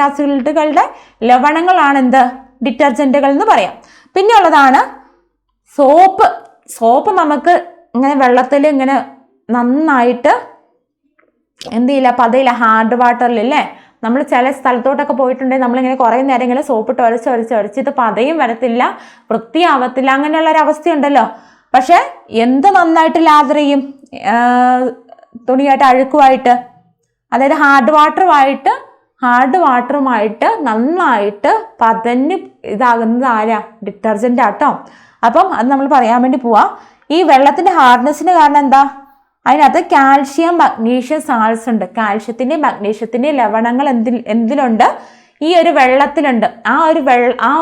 ആസിഡുകളുടെ ലവണങ്ങളാണ് എന്ത് ഡിറ്റർജന്റുകൾ എന്ന് പറയാം. പിന്നെ ഉള്ളതാണ് സോപ്പ് നമുക്ക് ഇങ്ങനെ വെള്ളത്തിൽ ഇങ്ങനെ നന്നായിട്ട് എന്ത് ചെയ്യില്ല പതയില്ല ഹാർഡ് വാട്ടറിലല്ലേ. നമ്മൾ ചില സ്ഥലത്തോട്ടൊക്കെ പോയിട്ടുണ്ടെങ്കിൽ നമ്മളിങ്ങനെ കുറേ നേരം ഇങ്ങനെ സോപ്പിട്ട് ഒരച്ച് ഇത് പതയും വരത്തില്ല, വൃത്തിയാവത്തില്ല, അങ്ങനെയുള്ള ഒരു അവസ്ഥയുണ്ടല്ലോ. പക്ഷെ എന്ത് നന്നായിട്ട് ലാദർ ചെയ്യും തുണിയായിട്ട് അഴുക്കുമായിട്ട്, അതായത് ഹാർഡ് വാട്ടറുമായിട്ട് നന്നായിട്ട് പതഞ്ഞ് ഇതാകുന്നത് ആരാ ഡിറ്റർജന്റ് ആട്ടോ. അപ്പം അത് നമ്മൾ പറയാൻ വേണ്ടി പോവാ. ഈ വെള്ളത്തിന്റെ ഹാർഡ്നെസ്സിന് കാരണം എന്താ? അതിനകത്ത് കാൽഷ്യം മഗ്നീഷ്യം സാൾട്സ് ഉണ്ട്. കാൽഷ്യത്തിന്റെയും മഗ്നീഷ്യത്തിന്റെയും ലവണങ്ങൾ എന്തിലുണ്ട്? ഈ ഒരു വെള്ളത്തിലുണ്ട്. ആ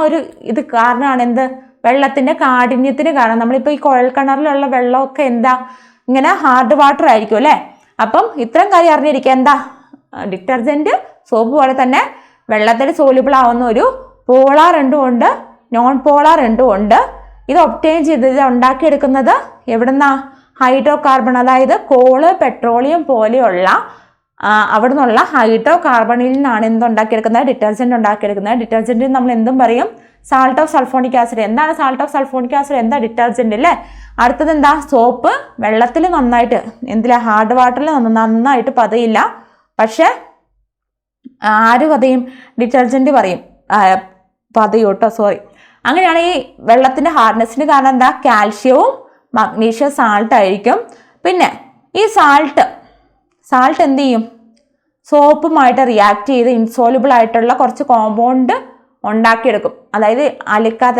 ഒരു ഇത് കാരണമാണ് എന്ത് വെള്ളത്തിന്റെ കാഠിന്യത്തിന് കാരണം. നമ്മളിപ്പോൾ ഈ കുഴൽ കിണറിലുള്ള വെള്ളമൊക്കെ എന്താ ഇങ്ങനെ ഹാർഡ് വാട്ടർ ആയിരിക്കും അല്ലേ. അപ്പം ഇത്രയും കാര്യം അറിഞ്ഞിരിക്കുക. എന്താ ഡിറ്റർജന്റ് സോപ്പ് പോലെ തന്നെ വെള്ളത്തിൽ സോല്യൂബിൾ ആവുന്ന ഒരു പോളാർ എൻഡും ഉണ്ട്, നോൺ പോളാർ എൻഡും ഉണ്ട്. ഇത് ഒബ്റ്റെയിൻ ചെയ്ത് ഉണ്ടാക്കിയെടുക്കുന്നത് എവിടുന്നാ? ഹൈഡ്രോ കാർബൺ, അതായത് കോള് പെട്രോളിയം പോലെയുള്ള അവിടെ നിന്നുള്ള ഹൈഡ്രോ കാർബണിൽ നിന്നാണ് എന്തുണ്ടാക്കിയെടുക്കുന്നത് ഡിറ്റർജന്റ് ഉണ്ടാക്കിയെടുക്കുന്നത്. ഡിറ്റർജന്റിന് നമ്മൾ എന്തും പറയും സാൾട്ട് ഓഫ് സൾഫോണിക് ആസിഡ്. എന്താണ് സാൾട്ട് ഓഫ് സൾഫോണിക് ആസിഡ്? എന്താ ഡിറ്റർജന്റ് അല്ലേ. അടുത്തത് എന്താ? സോപ്പ് വെള്ളത്തിൽ നന്നായിട്ട് ഹാർഡ് വാട്ടറിൽ നന്നായിട്ട് പതയില്ല. പക്ഷെ ആര് പതയും? ഡിറ്റർജന്റ് പതയും കേട്ടോ, സോറി. അങ്ങനെയാണ് ഈ വെള്ളത്തിന്റെ ഹാർഡ്നെസ്സിന് കാരണം എന്താ? കാൽഷ്യവും മഗ്നീഷ്യം സാൾട്ട് ആയിരിക്കും. പിന്നെ ഈ സാൾട്ട് എന്ത് ചെയ്യും? സോപ്പുമായിട്ട് റിയാക്ട് ചെയ്ത് ഇൻസോലുബിൾ ആയിട്ടുള്ള കുറച്ച് കോമ്പൗണ്ട് ഉണ്ടാക്കിയെടുക്കും. അതായത്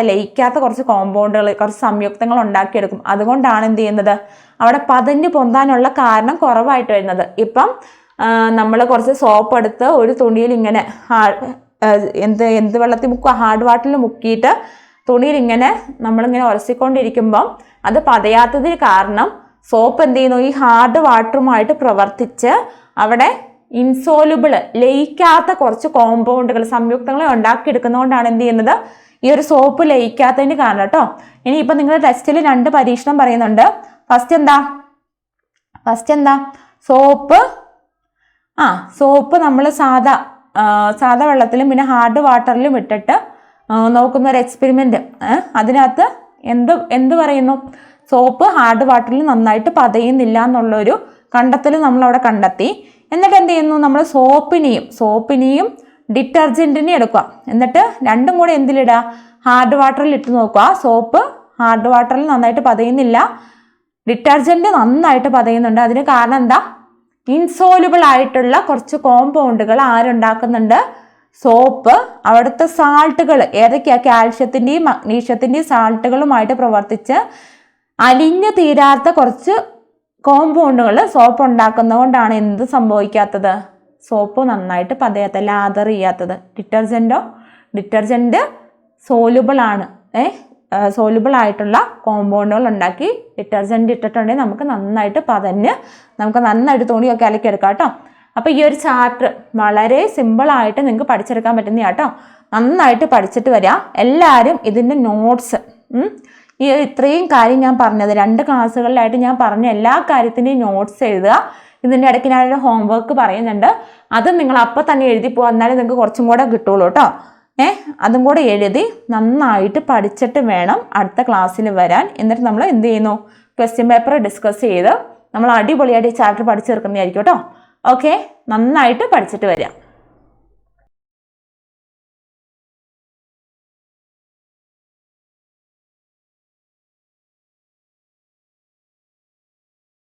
ലയിക്കാത്ത കുറച്ച് കോമ്പൗണ്ടുകൾ, കുറച്ച് സംയുക്തങ്ങൾ ഉണ്ടാക്കിയെടുക്കും. അതുകൊണ്ടാണ് എന്ത് ചെയ്യുന്നത് അവിടെ പതഞ്ഞ് പൊന്താനുള്ള കാരണം കുറവായിട്ട് വരുന്നത്. ഇപ്പം നമ്മൾ കുറച്ച് സോപ്പ് എടുത്ത് ഒരു തുണിയിൽ ഇങ്ങനെ എന്ത് വെള്ളത്തിൽ മുക്കുക? ഹാർഡ് വാട്ടറിൽ മുക്കിയിട്ട് തുണിയിൽ ഇങ്ങനെ നമ്മളിങ്ങനെ ഉരസിക്കൊണ്ടിരിക്കുമ്പം അത് പതയാത്തതിന് കാരണം സോപ്പ് എന്ത് ചെയ്യുന്നു? ഈ ഹാർഡ് വാട്ടറുമായിട്ട് പ്രവർത്തിച്ച് അവിടെ ഇൻസോലുബിൾ ലയിക്കാത്ത കുറച്ച് കോമ്പൗണ്ടുകൾ സംയുക്തങ്ങളെ ഉണ്ടാക്കിയെടുക്കുന്നതുകൊണ്ടാണ് എന്ത് ചെയ്യുന്നത് ഈ ഒരു സോപ്പ് ലയിക്കാത്തതിന് കാരണം കേട്ടോ. ഇനി ഇപ്പം നിങ്ങൾ ടെസ്റ്റിൽ 2 പരീക്ഷണം പറയുന്നുണ്ട്. ഫസ്റ്റ് എന്താ? സോപ്പ് നമ്മൾ സാധാ വെള്ളത്തിലും പിന്നെ ഹാർഡ് വാട്ടറിലും ഇട്ടിട്ട് നോക്കുന്ന ഒരു എക്സ്പെരിമെന്റ്. അതിനകത്ത് എന്ത് പറയുന്നു? സോപ്പ് ഹാർഡ് വാട്ടറിൽ നന്നായിട്ട് പതയുന്നില്ല എന്നുള്ളൊരു കണ്ടെത്തൽ നമ്മളവിടെ കണ്ടെത്തി. എന്നിട്ട് എന്ത് ചെയ്യുന്നു? നമ്മൾ സോപ്പിനെയും ഡിറ്റർജന്റിനെയും എടുക്കുക. എന്നിട്ട് രണ്ടും കൂടെ എന്തിലിടുക? ഹാർഡ് വാട്ടറിൽ ഇട്ട് നോക്കുക. സോപ്പ് ഹാർഡ് വാട്ടറിൽ നന്നായിട്ട് പതയുന്നില്ല, ഡിറ്റർജന്റ് നന്നായിട്ട് പതയുന്നുണ്ട്. അതിന് കാരണം എന്താ? ഇൻസോലുബിൾ ആയിട്ടുള്ള കുറച്ച് കോമ്പൗണ്ടുകൾ ആരുണ്ടാക്കുന്നുണ്ട്? സോപ്പ് അവിടുത്തെ സാൾട്ടുകൾ ഏതൊക്കെയാ? കാൽഷ്യത്തിന്റെയും മഗ്നീഷ്യത്തിന്റെയും സാൾട്ടുകളുമായിട്ട് പ്രവർത്തിച്ച് അലിഞ്ഞു തീരാത്ത കുറച്ച് കോമ്പൗണ്ടുകൾ സോപ്പ് ഉണ്ടാക്കുന്നതുകൊണ്ടാണ് എന്ത് സംഭവിക്കാത്തത്? സോപ്പ് നന്നായിട്ട് പതയാത്ത ലാദർ ചെയ്യാത്തത്. ഡിറ്റർജന്റ് സോലുബിൾ ആണ്. സോലുബിൾ ആയിട്ടുള്ള കോമ്പൗണ്ടുകൾ ഉണ്ടാക്കി ഡിറ്റർജന്റ് ഇട്ടിട്ടുണ്ടെങ്കിൽ നമുക്ക് നന്നായിട്ട് പതഞ്ഞ് നമുക്ക് നന്നായിട്ട് തുണിയൊക്കെ അലക്കിയെടുക്കാം കേട്ടോ. അപ്പോൾ ഈ ഒരു ചാപ്റ്റർ വളരെ സിമ്പിളായിട്ട് നിങ്ങൾക്ക് പഠിച്ചെടുക്കാൻ പറ്റുന്ന കേട്ടോ. നന്നായിട്ട് പഠിച്ചിട്ട് വരാം എല്ലാവരും. ഇതിൻ്റെ നോട്ട്സ് ഈ ഇത്രയും കാര്യം ഞാൻ പറഞ്ഞത് 2 ക്ലാസ്സുകളിലായിട്ട് ഞാൻ പറഞ്ഞ എല്ലാ കാര്യത്തിൻ്റെയും നോട്ട്സ് എഴുതുക. ഇതിൻ്റെ ഇടയ്ക്ക് ഞാനൊരു ഹോംവർക്ക് പറയുന്നുണ്ട്, അത് നിങ്ങൾ അപ്പം തന്നെ എഴുതി പോകാം, എന്നാലും നിങ്ങൾക്ക് കുറച്ചും കൂടെ കിട്ടുള്ളൂ കേട്ടോ. അതും കൂടെ എഴുതി നന്നായിട്ട് പഠിച്ചിട്ട് വേണം അടുത്ത ക്ലാസ്സിൽ വരാൻ. എന്നിട്ട് നമ്മൾ എന്ത് ചെയ്യുന്നു? ക്വസ്റ്റ്യൻ പേപ്പർ ഡിസ്കസ് ചെയ്ത് നമ്മൾ അടിപൊളിയായിട്ട് ഈ ചാപ്റ്റർ പഠിച്ചു തീർക്കുന്നതായിരിക്കും കേട്ടോ. ഓക്കെ, നന്നായിട്ട് പഠിച്ചിട്ട് വരാം.